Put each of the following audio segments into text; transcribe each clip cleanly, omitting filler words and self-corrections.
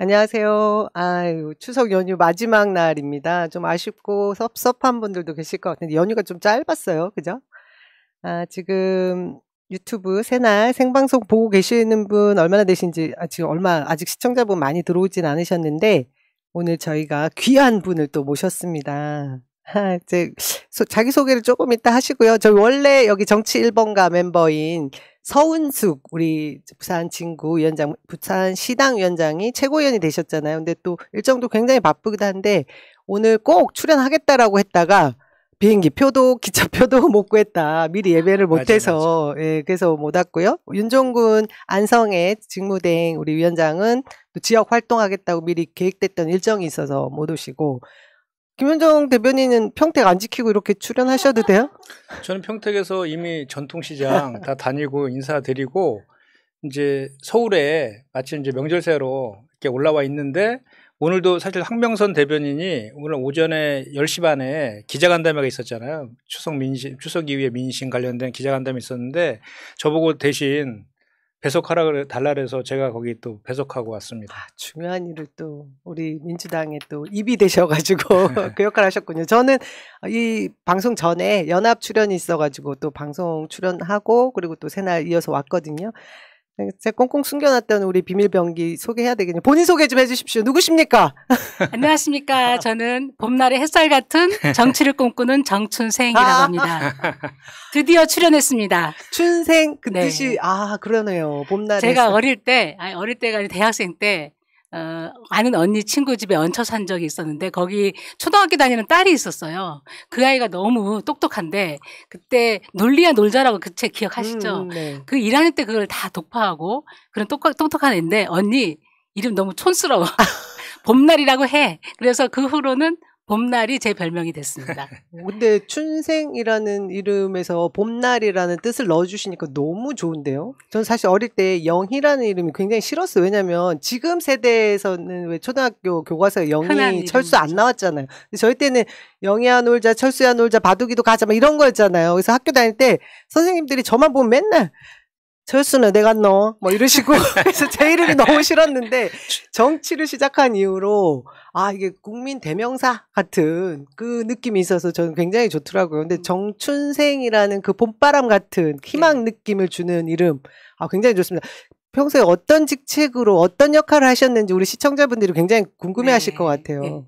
안녕하세요. 아유, 추석 연휴 마지막 날입니다. 좀 아쉽고 섭섭한 분들도 계실 것 같은데 연휴가 좀 짧았어요. 그죠? 지금 유튜브 새날 생방송 보고 계시는 분 얼마나 되신지 지금 아직 시청자분 많이 들어오진 않으셨는데 오늘 저희가 귀한 분을 또 모셨습니다. 이제 자기소개를 조금 이따 하시고요. 저희 원래 여기 정치 1번가 멤버인 서은숙 우리 부산 진구 위원장, 부산 시당 위원장이 최고위원이 되셨잖아요. 근데 또 일정도 굉장히 바쁘기도 한데 오늘 꼭 출연하겠다라고 했다가 비행기 표도 기차표도 못 구했다. 미리 예배를 못해서 예, 그래서 못 왔고요. 윤종군 안성의 직무대행 우리 위원장은 또 지역 활동하겠다고 미리 계획됐던 일정이 있어서 못 오시고 김현정 대변인은 평택 안 지키고 이렇게 출연하셔도 돼요? 저는 평택에서 이미 전통시장 다 다니고 인사드리고 이제 서울에 마침 이제 명절새로 이렇게 올라와 있는데 오늘도 사실 황명선 대변인이 오늘 오전에 10시 반에 기자간담회가 있었잖아요. 추석 이후에 민심 관련된 기자간담회 있었는데 저보고 대신 배석하라 달라 그래서 제가 거기 또 배석하고 왔습니다. 중요한 일을 또 우리 민주당에 또 입이 되셔가지고 그 역할 하셨군요. 저는 이 방송 전에 연합 출연이 있어가지고 또 방송 출연하고 그리고 또 새날 이어서 왔거든요. 제가 꽁꽁 숨겨놨던 우리 비밀병기 소개해야 되겠네요. 본인 소개 좀 해주십시오. 누구십니까? 안녕하십니까. 저는 봄날의 햇살 같은 정치를 꿈꾸는 정춘생이라고 합니다. 드디어 출연했습니다. 춘생 그 뜻이 그러네요. 봄날의 제가 햇살. 어릴 때가 아니라 대학생 때 아는 언니 친구 집에 얹혀 산 적이 있었는데 거기 초등학교 다니는 딸이 있었어요. 그 아이가 너무 똑똑한데 그때 논리야 놀자라고 그 책 기억하시죠? 네. 그 1학년 때 그걸 다 독파하고 그런 똑똑한 애인데 언니 이름 너무 촌스러워. 봄날이라고 해. 그래서 그 후로는 봄날이 제 별명이 됐습니다. 근데 춘생이라는 이름에서 봄날이라는 뜻을 넣어주시니까 너무 좋은데요? 전 사실 어릴 때 영희라는 이름이 굉장히 싫었어요. 왜냐면 지금 세대에서는 왜 초등학교 교과서에 영희, 철수 안 나왔잖아요. 근데 저희 때는 영희야 놀자, 철수야 놀자, 바둑이도 가자 막 이런 거였잖아요. 그래서 학교 다닐 때 선생님들이 저만 보면 맨날 철수는 내가 너 뭐 이러시고 그래서 제 이름이 너무 싫었는데 정치를 시작한 이후로 이게 국민 대명사 같은 그 느낌이 있어서 저는 굉장히 좋더라고요. 근데 정춘생이라는 그 봄바람 같은 희망 느낌을 주는 이름 굉장히 좋습니다. 평소에 어떤 직책으로 어떤 역할을 하셨는지 우리 시청자분들이 굉장히 궁금해하실 것 같아요. 네.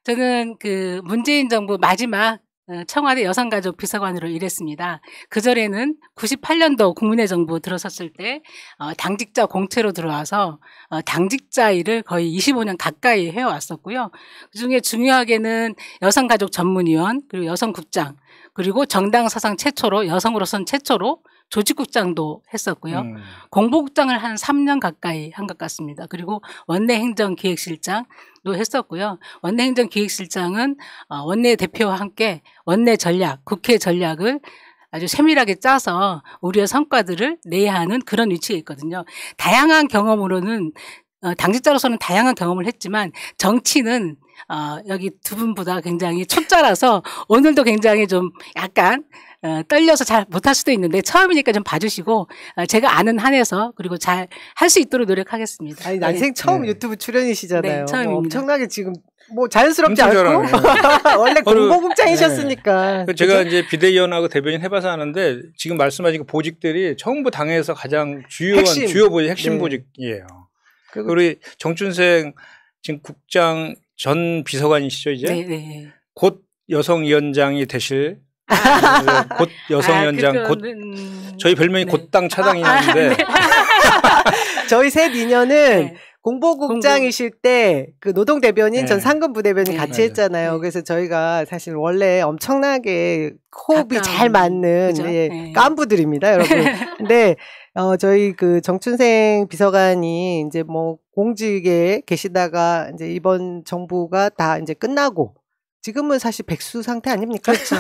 저는 그 문재인 정부 마지막 청와대 여성가족 비서관으로 일했습니다. 그전에는 98년도 국민의 정부 들어섰을 때 당직자 공채로 들어와서 당직자 일을 거의 25년 가까이 해왔었고요. 그중에 중요하게는 여성가족 전문위원 그리고 여성국장 그리고 정당 사상 최초로 여성으로서는 최초로 조직국장도 했었고요. 공보국장을 한 3년 가까이 한 것 같습니다. 그리고 원내행정기획실장도 했었고요. 원내행정기획실장은 원내대표와 함께 원내 전략, 국회 전략을 아주 세밀하게 짜서 우리의 성과들을 내야 하는 그런 위치에 있거든요. 다양한 경험으로는 당직자로서는 다양한 경험을 했지만 정치는 여기 두 분보다 굉장히 초짜라서 오늘도 굉장히 좀 약간 떨려서 잘 못할 수도 있는데 처음이니까 좀 봐주시고 제가 아는 한에서 그리고 잘 할 수 있도록 노력하겠습니다. 아니 난생 처음 유튜브 출연이시잖아요. 네, 처음입니다. 엄청나게 지금 뭐 자연스럽지 않고 원래 공보국장이셨으니까. 제가 이제 비대위원하고 대변인 해봐서 아는데 지금 말씀하신 그 보직들이 정부 당에서 가장 주요한 핵심 보직이에요. 우리 정춘생 지금 국장 전 비서관이시죠 이제? 네. 곧 여성위원장이 되실 곧 여성위원장 곧 저희 별명이 곧당 차당이었는데 저희 셋 인연은 공보국장이실 때 그 노동대변인 전 상근부대변인 같이 했잖아요. 그래서 저희가 사실 원래 엄청나게 호흡이 잘 맞는 깐부들입니다, 여러분. 근데 저희 그 정춘생 비서관이 이제 뭐 공직에 계시다가 이제 이번 정부가 다 이제 끝나고 지금은 사실 백수 상태 아닙니까? 그렇죠.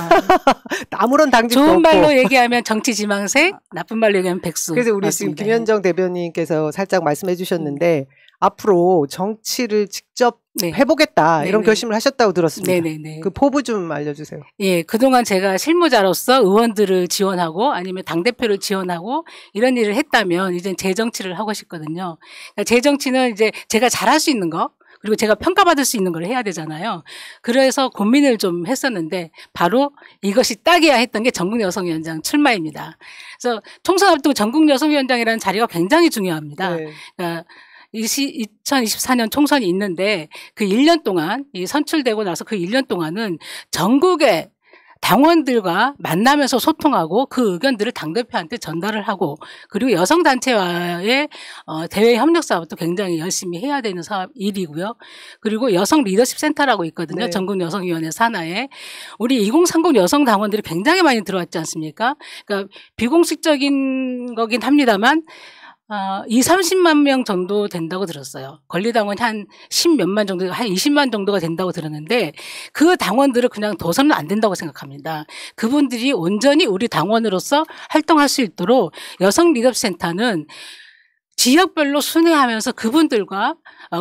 아무런 당직도 좋은 없고. 말로 얘기하면 정치 지망생, 나쁜 말로 얘기하면 백수. 그래서 우리 맞습니다. 지금 김현정 대변인께서 살짝 말씀해 주셨는데 앞으로 정치를 직접 네. 해보겠다 이런 네네. 결심을 하셨다고 들었습니다. 네네네. 그 포부 좀 알려주세요. 예, 그동안 제가 실무자로서 의원들을 지원하고 아니면 당대표를 지원하고 이런 일을 했다면 이제 재정치를 하고 싶거든요. 그러니까 재정치는 이제 제가 잘할 수 있는 거 그리고 제가 평가받을 수 있는 걸 해야 되잖아요. 그래서 고민을 좀 했었는데 바로 이것이 딱이야 했던 게 전국여성위원장 출마입니다. 그래서 총선 앞두고 전국여성위원장이라는 자리가 굉장히 중요합니다. 네. 그러니까 2024년 총선이 있는데 그 1년 동안 이 선출되고 나서 그 1년 동안은 전국의 당원들과 만나면서 소통하고 그 의견들을 당대표한테 전달을 하고 그리고 여성단체와의 대외 협력 사업도 굉장히 열심히 해야 되는 일이고요. 그리고 여성 리더십 센터라고 있거든요. 네. 전국여성위원회 산하에. 우리 2030 여성 당원들이 굉장히 많이 들어왔지 않습니까? 그러니까 비공식적인 거긴 합니다만 30만 명 정도 된다고 들었어요. 권리당원이 한 10몇만 정도, 한 20만 정도가 된다고 들었는데 그 당원들을 그냥 둬서는 안 된다고 생각합니다. 그분들이 온전히 우리 당원으로서 활동할 수 있도록 여성 리더십센터는 지역별로 순회하면서 그분들과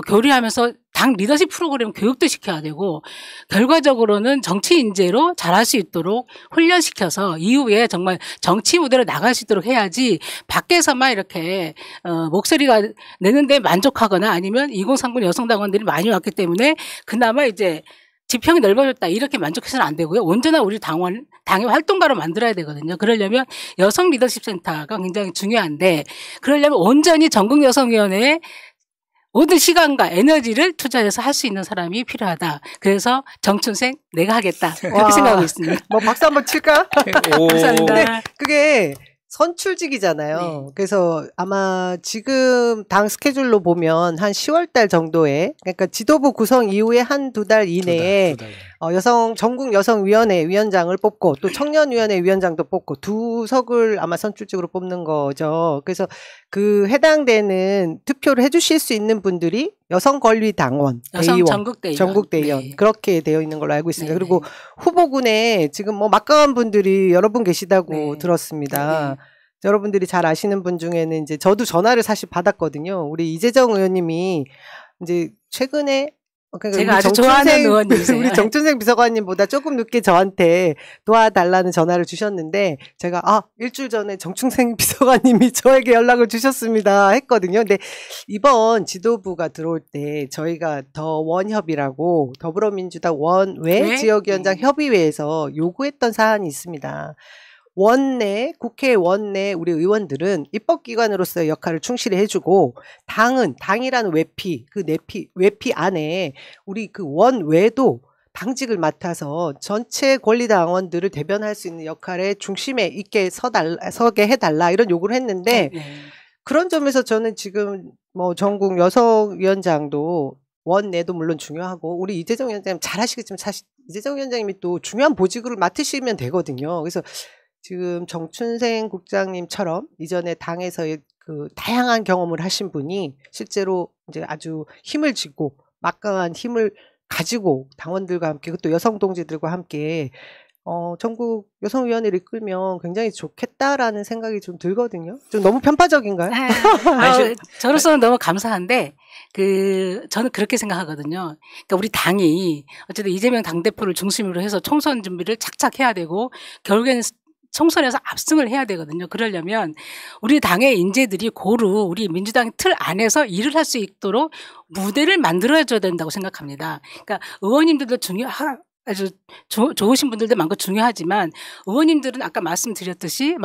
교류하면서 당 리더십 프로그램 교육도 시켜야 되고 결과적으로는 정치 인재로 잘할 수 있도록 훈련시켜서 이후에 정말 정치 무대로 나갈 수 있도록 해야지 밖에서만 이렇게 목소리가 내는데 만족하거나 아니면 2030 여성당원들이 많이 왔기 때문에 그나마 이제 지평이 넓어졌다 이렇게 만족해서는 안 되고요. 온전한 우리 당의 활동가로 만들어야 되거든요. 그러려면 여성 리더십 센터가 굉장히 중요한데 그러려면 온전히 전국여성위원회에 모든 시간과 에너지를 투자해서 할 수 있는 사람이 필요하다. 그래서 정춘생 내가 하겠다. 그렇게 와. 생각하고 있습니다. 뭐 박수 한번 칠까? 오. 감사합니다. 네, 그게 선출직이잖아요. 네. 그래서 아마 지금 당 스케줄로 보면 한 10월 달 정도에 그러니까 지도부 구성 이후에 한 두 달 이내에 두 달. 전국 여성위원회 위원장을 뽑고 또 청년위원회 위원장도 뽑고 두 석을 아마 선출직으로 뽑는 거죠. 그래서 그 해당되는 투표를 해주실 수 있는 분들이 여성권리당원, 여성 대의원, 전국대의원. 전국대의원 네. 그렇게 되어 있는 걸로 알고 있습니다. 네, 그리고 네. 후보군에 지금 뭐 막강한 분들이 여러 분 계시다고 네. 들었습니다. 네. 여러분들이 잘 아시는 분 중에는 이제 저도 전화를 사실 받았거든요. 우리 이재정 의원님이 이제 최근에 그러니까 제가 우리 아주 좋아하는 의원님이세요. 우리 정춘생 비서관님보다 조금 늦게 저한테 도와달라는 전화를 주셨는데 제가 일주일 전에 정춘생 비서관님이 저에게 연락을 주셨습니다 했거든요. 근데 이번 지도부가 들어올 때 저희가 더 원협이라고 더불어민주당 원외 네? 지역위원장 협의회에서 요구했던 사안이 있습니다. 원내 국회 원내 우리 의원들은 입법기관으로서의 역할을 충실히 해주고 당이라는 외피 안에 우리 그 원외도 당직을 맡아서 전체 권리당원들을 대변할 수 있는 역할에 중심에 있게 서게 해달라 이런 요구를 했는데 네. 그런 점에서 저는 지금 뭐 전국 여성위원장도 원내도 물론 중요하고 우리 이재정 위원장님 잘 아시겠지만 사실 이재정 위원장님이 또 중요한 보직을 맡으시면 되거든요. 그래서 지금 정춘생 국장님처럼 이전에 당에서의 그 다양한 경험을 하신 분이 실제로 이제 아주 힘을 쥐고 막강한 힘을 가지고 당원들과 함께 또 여성 동지들과 함께 전국 여성위원회를 이끌면 굉장히 좋겠다라는 생각이 좀 들거든요. 좀 너무 편파적인가요? 저로서는 너무 감사한데 저는 그렇게 생각하거든요. 그러니까 우리 당이 어쨌든 이재명 당대표를 중심으로 해서 총선 준비를 착착 해야 되고 결국에는 총선에서 압승을 해야 되거든요. 그러려면 우리 당의 인재들이 고루 우리 민주당 틀 안에서 일을 할 수 있도록 무대를 만들어줘야 된다고 생각합니다. 그러니까 의원님들도 아주 좋으신 분들도 많고 중요하지만 의원님들은 아까 말씀하셨듯이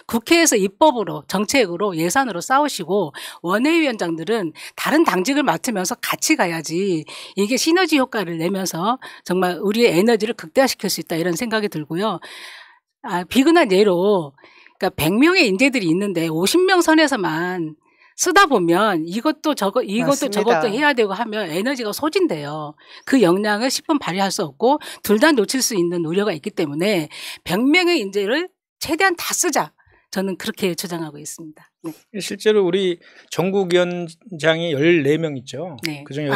국회에서 입법으로 정책으로 예산으로 싸우시고 원외위원장들은 다른 당직을 맡으면서 같이 가야지 이게 시너지 효과를 내면서 정말 우리의 에너지를 극대화시킬 수 있다 이런 생각이 들고요. 비근한 예로 그러니까 100명의 인재들이 있는데 50명 선에서만 쓰다 보면 이것도 저것도 해야 되고 하면 에너지가 소진돼요. 그 역량을 10분 발휘할 수 없고 둘 다 놓칠 수 있는 우려가 있기 때문에 100명의 인재를 최대한 다 쓰자. 저는 그렇게 주장하고 있습니다. 네. 실제로 우리 전국위원장이 14명 있죠. 네. 그중에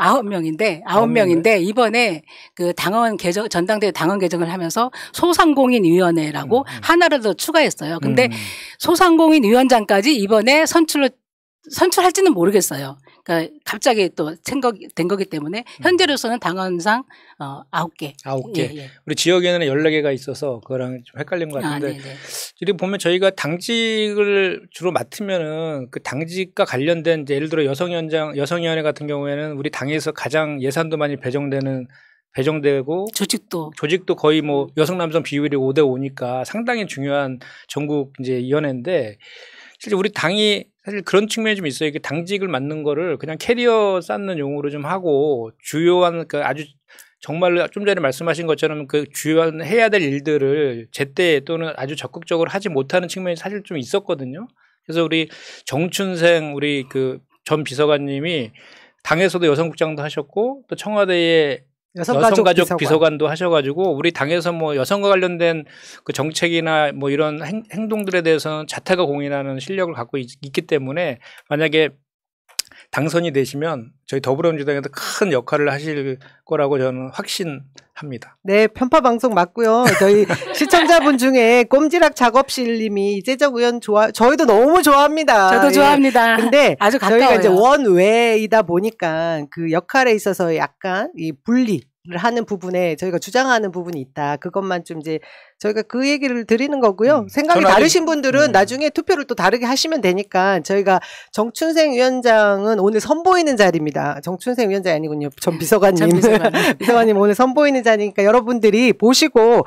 9명인데 이번에 그 당원 개정 전당대회 당원 개정을 하면서 소상공인위원회라고 하나를 더 추가했어요. 근데 소상공인위원장까지 이번에 선출할지는 모르겠어요. 그러니까 갑자기 또 생각된 거기 때문에 현재로서는 당원상 9개. 9개. 예. 우리 지역에는 14개가 있어서 그거랑 좀 헷갈린 것 같은데. 지금 보면 저희가 당직을 주로 맡으면은 그 당직과 관련된 이제 예를 들어 여성위원회 같은 경우에는 우리 당에서 가장 예산도 많이 배정되고 조직도 거의 뭐 여성 남성 비율이 5대 5니까 상당히 중요한 전국 이제 위원회인데 실제 우리 당이 사실 그런 측면이 좀 있어요. 이게 당직을 맡는 거를 그냥 캐리어 쌓는 용으로 좀 하고 주요한 그 아주 정말로 좀 전에 말씀하신 것처럼 그 주요한 해야 될 일들을 제때 또는 아주 적극적으로 하지 못하는 측면이 사실 좀 있었거든요. 그래서 우리 정춘생 우리 그 전 비서관님이 당에서도 여성국장도 하셨고 또 청와대에 여성가족 비서관도 하셔가지고 우리 당에서 뭐 여성과 관련된 그 정책이나 뭐 이런 행동들에 대해서는 자타가 공인하는 실력을 갖고 있기 때문에 만약에 당선이 되시면 저희 더불어민주당에도 큰 역할을 하실 거라고 저는 확신합니다. 네, 편파 방송 맞고요. 저희 시청자분 중에 꼼지락 작업실님이 이재적 의원 저희도 너무 좋아합니다. 저도 좋아합니다. 근데 아주 가까워요. 저희가 이제 원외이다 보니까 그 역할에 있어서 약간 이 분리를 하는 부분에 저희가 주장하는 부분이 있다. 그것만 좀 이제 저희가 그 얘기를 드리는 거고요. 생각이 다르신 분들은 나중에 투표를 또 다르게 하시면 되니까 저희가 정춘생 위원장은 오늘 선보이는 자리입니다. 정춘생 위원장이 아니군요. 전 비서관님. 비서관님 오늘 선보이는 자리니까 여러분들이 보시고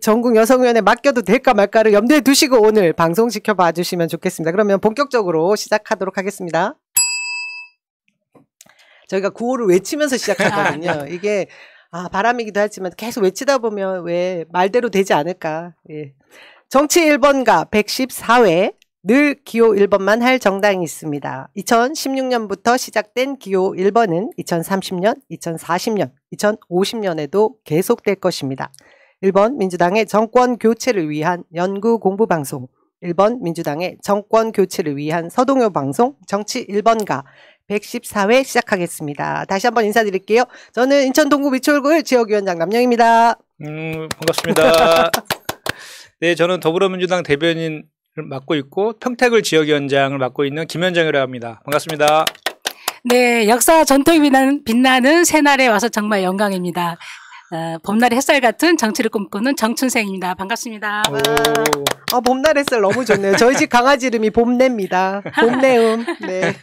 전국 여성위원회 맡겨도 될까 말까를 염두에 두시고 오늘 방송 지켜봐 주시면 좋겠습니다. 그러면 본격적으로 시작하도록 하겠습니다. 저희가 구호를 외치면서 시작하거든요. 이게 바람이기도 하지만 계속 외치다 보면 왜 말대로 되지 않을까. 예. 정치 1번가 114회 늘 기호 1번만 할 정당이 있습니다. 2016년부터 시작된 기호 1번은 2030년, 2040년, 2050년에도 계속될 것입니다. 1번 민주당의 정권 교체를 위한 연구 공부 방송, 1번 민주당의 정권 교체를 위한 서동요 방송 정치 1번가 114회 시작하겠습니다. 다시 한번 인사드릴게요. 저는 인천 동구 미추홀구 지역위원장 남영입니다. 반갑습니다. 네, 저는 더불어민주당 대변인을 맡고 있고 평택을 지역위원장을 맡고 있는 김현정이라고 합니다. 반갑습니다. 네, 역사 전통이 빛나는 새날에 와서 정말 영광입니다. 봄날의 햇살 같은 정치를 꿈꾸는 정춘생입니다. 반갑습니다. 봄날 햇살 너무 좋네요. 저희 집 강아지 이름이 봄내입니다. 봄내음. 네.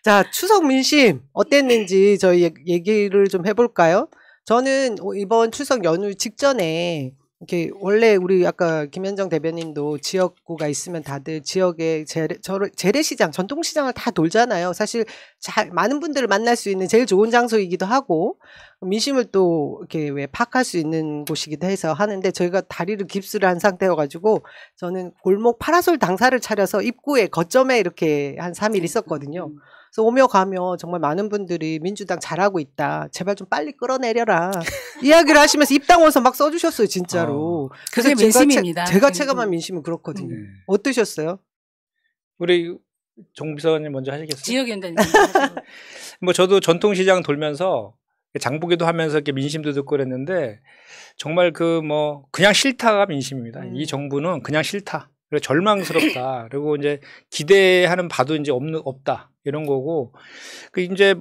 자, 추석 민심 어땠는지 저희 얘기를 좀 해볼까요? 저는 이번 추석 연휴 직전에 이렇게 원래 우리 아까 김현정 대변인도 지역구가 있으면 다들 지역의 재래시장, 전통시장을 다 돌잖아요. 사실 많은 분들을 만날 수 있는 제일 좋은 장소이기도 하고 민심을 또 이렇게 파악할 수 있는 곳이기도 해서 하는데 저희가 다리를 깁스를 한 상태여가지고 저는 골목 파라솔 당사를 차려서 입구에 거점에 이렇게 한 3일 있었거든요. 그래서 오며 가며 정말 많은 분들이 민주당 잘하고 있다. 제발 좀 빨리 끌어내려라. 이야기를 하시면서 입당원서 막 써주셨어요. 진짜로. 그게 민심입니다. 제가 체감한 민심은 그렇거든요. 어떠셨어요? 우리 정 비서관님 먼저 하시겠어요? 지역위원장님. 뭐 저도 전통시장 돌면서 장보기도 하면서 이렇게 민심도 듣고 그랬는데 정말 그냥 싫다가 민심입니다. 이 정부는 그냥 싫다. 그리고 절망스럽다. 그리고 이제 기대하는 바도 이제 없다. 이런 거고. 이제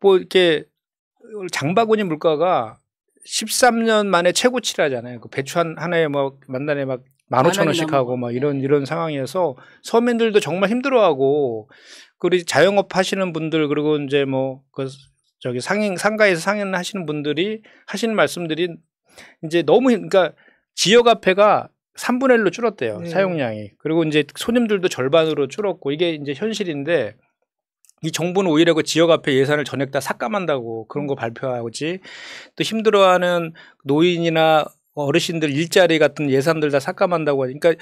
뭐 이렇게 장바구니 물가가 13년 만에 최고치라잖아요. 그 배추 하나에 만단에 15,000원씩 하고 이런 상황이어서 서민들도 정말 힘들어하고 그리고 자영업 하시는 분들 그리고 이제 상가에서 상인 하시는 분들이 하시는 말씀들이 이제 너무 그러니까 지역 화폐가 3분의 1로 줄었대요. 네. 사용량이. 그리고 이제 손님들도 절반으로 줄었고 이게 이제 현실인데 이 정부는 오히려 그 지역 화폐 예산을 전액 다 삭감한다고 그런 거 발표하지 또 힘들어하는 노인이나 어르신들 일자리 같은 예산들 다 삭감한다고 하니까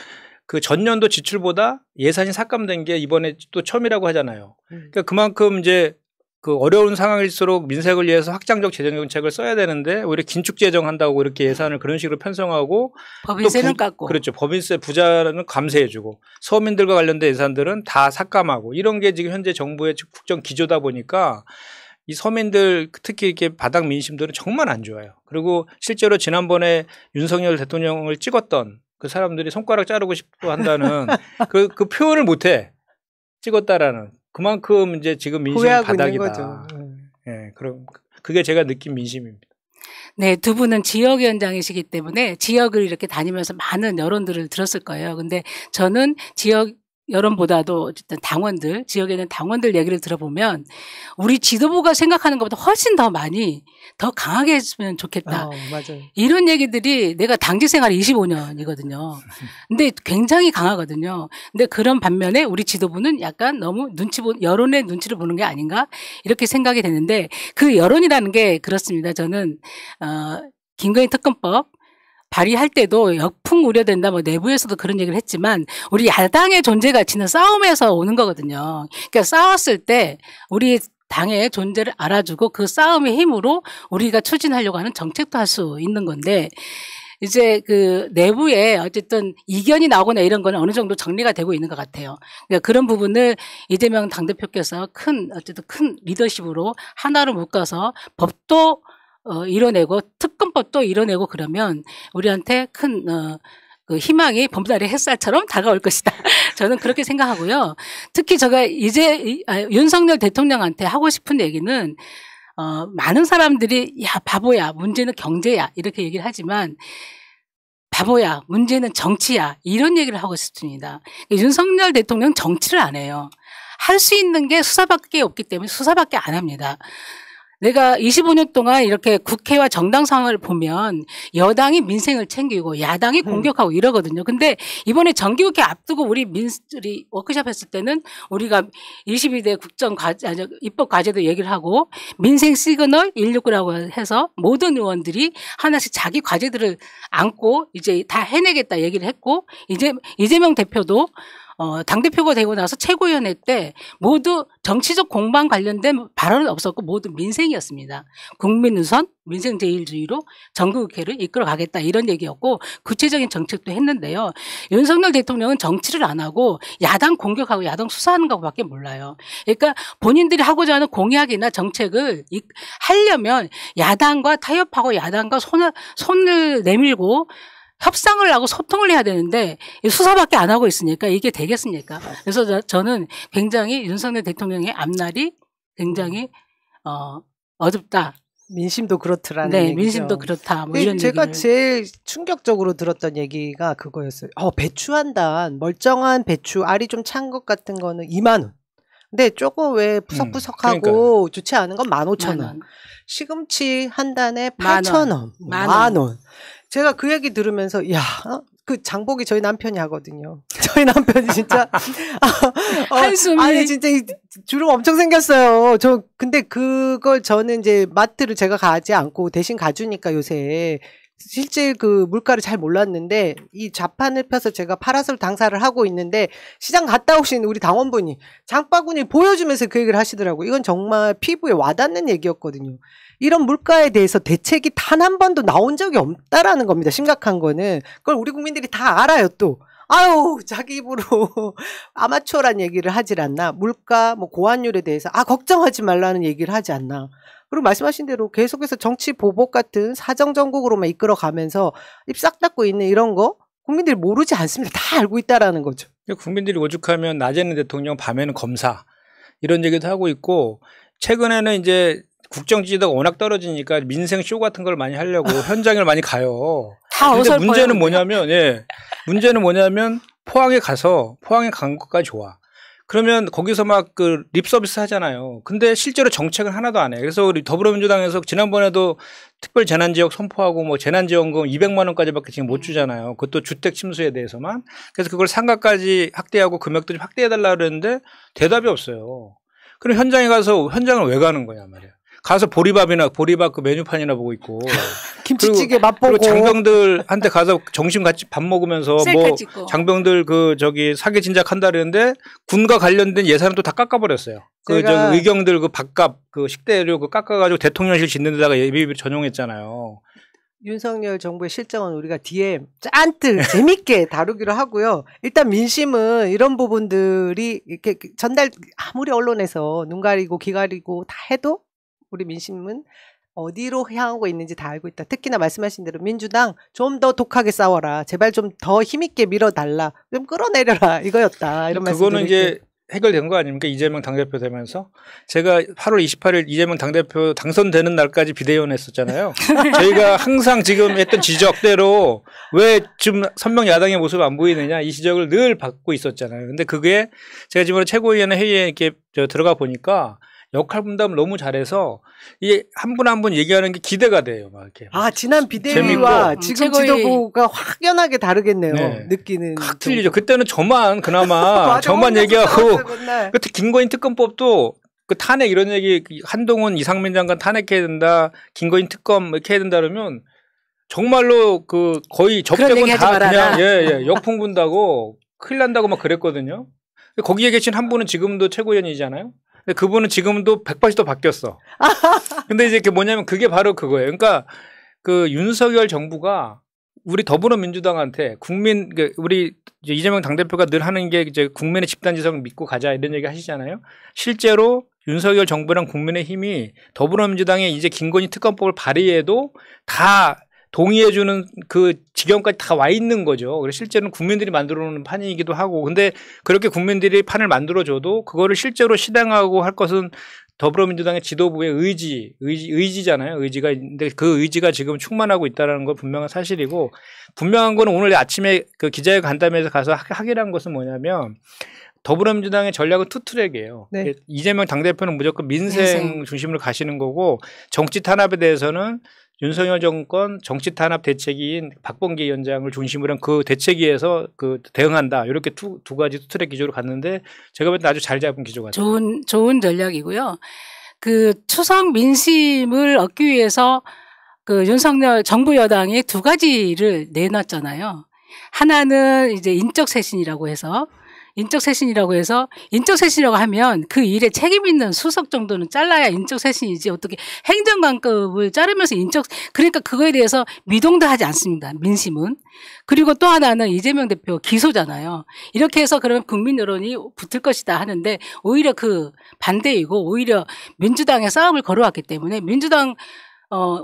그 전년도 지출보다 예산이 삭감된 게 이번에 또 처음이라고 하잖아요. 그러니까 그만큼 이제 그 어려운 상황일수록 민생을 위해서 확장적 재정 정책을 써야 되는데 오히려 긴축 재정한다고 이렇게 예산을 그런 식으로 편성하고 법인세는 깎고 그렇죠. 법인세 부자는 감세해주고 서민들과 관련된 예산들은 다 삭감하고 이런 게 지금 현재 정부의 국정 기조다 보니까 이 서민들 특히 이렇게 바닥 민심들은 정말 안 좋아요. 그리고 실제로 지난번에 윤석열 대통령을 찍었던 그 사람들이 손가락 자르고 싶어 한다는 그 표현을 못해. 찍었다라는. 그만큼 이제 지금 민심이 바닥이다. 예, 그럼 그게 제가 느낀 민심입니다. 네, 두 분은 지역위원장이시기 때문에 지역을 이렇게 다니면서 많은 여론들을 들었을 거예요. 근데 저는 지역 여론보다도 어쨌든 당원들, 지역에 있는 당원들 얘기를 들어보면 우리 지도부가 생각하는 것보다 훨씬 더 많이 더 강하게 했으면 좋겠다. 맞아요. 이런 얘기들이 내가 당직 생활이 25년이거든요. 근데 굉장히 강하거든요. 근데 그런 반면에 우리 지도부는 약간 너무 여론의 눈치를 보는 게 아닌가 이렇게 생각이 되는데 그 여론이라는 게 그렇습니다. 저는 김건희 특검법 발의할 때도 역풍 우려된다, 뭐 내부에서도 그런 얘기를 했지만 우리 야당의 존재 가치는 싸움에서 오는 거거든요. 그러니까 싸웠을 때 우리 당의 존재를 알아주고 그 싸움의 힘으로 우리가 추진하려고 하는 정책도 할 수 있는 건데 이제 그 내부에 어쨌든 이견이 나오거나 이런 거는 어느 정도 정리가 되고 있는 것 같아요. 그러니까 그런 부분을 이재명 당대표께서 어쨌든 큰 리더십으로 하나로 묶어서 법도 이뤄내고 특검법도 이뤄내고 그러면 우리한테 큰 그 희망이 봄날의 햇살처럼 다가올 것이다. 저는 그렇게 생각하고요. 특히 제가 윤석열 대통령한테 하고 싶은 얘기는 많은 사람들이 야 바보야 문제는 경제야 이렇게 얘기를 하지만 바보야 문제는 정치야 이런 얘기를 하고 싶습니다. 윤석열 대통령 정치를 안 해요. 할 수 있는 게 수사밖에 없기 때문에 수사밖에 안 합니다. 내가 25년 동안 이렇게 국회와 정당 상황을 보면 여당이 민생을 챙기고 야당이 공격하고 이러거든요. 근데 이번에 정기국회 앞두고 우리 워크숍 했을 때는 우리가 22대 입법 과제도 얘기를 하고 민생 시그널 169라고 해서 모든 의원들이 하나씩 자기 과제들을 안고 이제 다 해내겠다 얘기를 했고 이재명 대표도 당대표가 되고 나서 최고위원회 때 모두 정치적 공방 관련된 발언은 없었고 모두 민생이었습니다. 국민 우선 민생 제일주의로 정기국회를 이끌어가겠다 이런 얘기였고 구체적인 정책도 했는데요. 윤석열 대통령은 정치를 안 하고 야당 공격하고 야당 수사하는 것밖에 몰라요. 그러니까 본인들이 하고자 하는 공약이나 정책을 하려면 야당과 타협하고 야당과 손을 내밀고 협상을 하고 소통을 해야 되는데 수사밖에 안 하고 있으니까 이게 되겠습니까? 그래서 저는 굉장히 윤석열 대통령의 앞날이 굉장히 어둡다. 민심도 그렇더라는 네, 얘기죠. 민심도 그렇다. 뭐 이런 제가 얘기를. 제일 충격적으로 들었던 얘기가 그거였어요. 배추한단 멀쩡한 배추 알이 좀 찬 것 같은 거는 2만 원. 근데 조금 왜 푸석푸석하고 좋지 않은 건 15,000원. 시금치 한 단에 8,000원. 만 원. 제가 그 얘기 들으면서 그 장보기 저희 남편이 하거든요. 저희 남편이 진짜 한숨이 아니 진짜 주름 엄청 생겼어요. 근데 그걸 저는 이제 마트를 제가 가지 않고 대신 가주니까 요새 실제 그 물가를 잘 몰랐는데 이 좌판을 펴서 제가 파라솔 당사를 하고 있는데 시장 갔다 오신 우리 당원분이 장바구니 보여주면서 그 얘기를 하시더라고요. 이건 정말 피부에 와닿는 얘기였거든요. 이런 물가에 대해서 대책이 단 한 번도 나온 적이 없다라는 겁니다. 심각한 거는. 그걸 우리 국민들이 다 알아요 또. 아유 자기 입으로 아마추어란 얘기를 하질 않나. 물가 뭐 고환율에 대해서 걱정하지 말라는 얘기를 하지 않나. 그리고 말씀하신 대로 계속해서 정치 보복 같은 사정정국으로만 이끌어가면서 입 싹 닫고 있는 이런 거 국민들이 모르지 않습니다. 다 알고 있다라는 거죠. 국민들이 오죽하면 낮에는 대통령 밤에는 검사 이런 얘기도 하고 있고 최근에는 이제 국정 지지도가 워낙 떨어지니까 민생 쇼 같은 걸 많이 하려고 현장을 많이 가요. 근데 문제는 뭐냐면 포항에 간 것까지 좋아. 그러면 거기서 막 그 립 서비스 하잖아요. 근데 실제로 정책은 하나도 안 해. 그래서 우리 더불어민주당에서 지난번에도 특별 재난지역 선포하고 뭐 재난지원금 200만 원까지밖에 지금 못 주잖아요. 그것도 주택 침수에 대해서만. 그래서 그걸 상가까지 확대하고 금액도 좀 확대해달라 그랬는데 대답이 없어요. 그럼 현장에 가서 현장을 왜 가는 거냐 말이야. 가서 보리밥 그 메뉴판이나 보고 있고 김치찌개 맛보고 그리고 장병들한테 가서 점심 같이 밥 먹으면서 뭐 장병들 사기 진작한다 그랬는데 군과 관련된 예산은 또 다 깎아버렸어요. 의경들 그 밥값 식대료 깎아가지고 대통령실 짓는 데다가 예비비 전용했잖아요. 윤석열 정부의 실정은 우리가 뒤에 짠뜩 재밌게 다루기로 하고요. 일단 민심은 이런 부분들이 이렇게 전달 아무리 언론에서 눈 가리고 귀 가리고 다 해도 우리 민심은 어디로 향하고 있는지 다 알고 있다. 특히나 말씀하신 대로 민주당 좀 더 독하게 싸워라. 제발 좀 더 힘있게 밀어달라. 좀 끌어내려라. 이거였다. 이런 말씀 그거는 이제 해결된 거 아닙니까? 이재명 당대표 되면서. 제가 8월 28일 이재명 당대표 당선되는 날까지 비대위원 했었잖아요. 저희가 항상 지금 했던 지적대로 왜 지금 선명 야당의 모습이 안 보이느냐 이 지적을 늘 받고 있었잖아요. 근데 그게 제가 지금 최고위원회 회의에 이렇게 들어가 보니까 역할 분담을 너무 잘해서 이게 한 분 한 분 얘기하는 게 기대가 돼요. 막 이렇게. 아, 지난 비대위와 지금 최고위. 지도부가 확연하게 다르겠네요. 네. 느끼는. 확 틀리죠. 그때는 저만 그나마 맞아, 저만 혼자서 얘기하고 싸웠어요, 맨날. 그때 김건희 특검법도 그 탄핵 이런 얘기 한동훈 이상민 장관 탄핵해야 된다. 김건희 특검 이렇게 해야 된다 그러면 정말로 그 거의 접대고 다 그냥 역풍 분다고 큰일 난다고 막 그랬거든요. 거기에 계신 한 분은 지금도 최고위원이잖아요. 근데 그분은 지금도 180도 바뀌었어. 근데 이제 그 뭐냐면 그게 바로 그거예요. 그러니까 그 윤석열 정부가 우리 더불어민주당한테 국민, 우리 이재명 당대표가 늘 하는 게 이제 국민의 집단지성을 믿고 가자 이런 얘기 하시잖아요. 실제로 윤석열 정부랑 국민의힘이 더불어민주당의 이제 김건희 특검법을 발의해도 다 동의해주는 그 지경까지 다 와 있는 거죠. 그래서 실제로는 국민들이 만들어 놓는 판이기도 하고, 근데 그렇게 국민들이 판을 만들어줘도 그거를 실제로 실행하고 할 것은 더불어민주당의 지도부의 의지잖아요. 의지가 있는데 그 의지가 지금 충만하고 있다는 건 분명한 사실이고, 분명한 거는 오늘 아침에 그 기자회견 간담회에서 가서 확인한 것은 뭐냐면 더불어민주당의 전략은 투트랙이에요. 네. 이재명 당대표는 무조건 민생 중심으로 가시는 거고, 정치 탄압에 대해서는 윤석열 정권 정치 탄압 대책위인 박범계 위원장을 중심으로 한 그 대책위에서 그 대응한다. 이렇게 두 가지 투트랙 기조로 갔는데 제가 볼 때 아주 잘 잡은 기조 같아요. 좋은 전략이고요. 그 추석 민심을 얻기 위해서 그 윤석열 정부 여당이 두 가지를 내놨잖아요. 하나는 이제 인적 쇄신이라고 해서 하면 그 일에 책임 있는 수석 정도는 잘라야 인적 쇄신이지, 어떻게 행정관급을 자르면서 그러니까 그거에 대해서 미동도 하지 않습니다. 민심은. 그리고 또 하나는 이재명 대표 기소잖아요. 이렇게 해서 그러면 국민 여론이 붙을 것이다 하는데 오히려 그 반대이고, 오히려 민주당의 싸움을 걸어왔기 때문에 민주당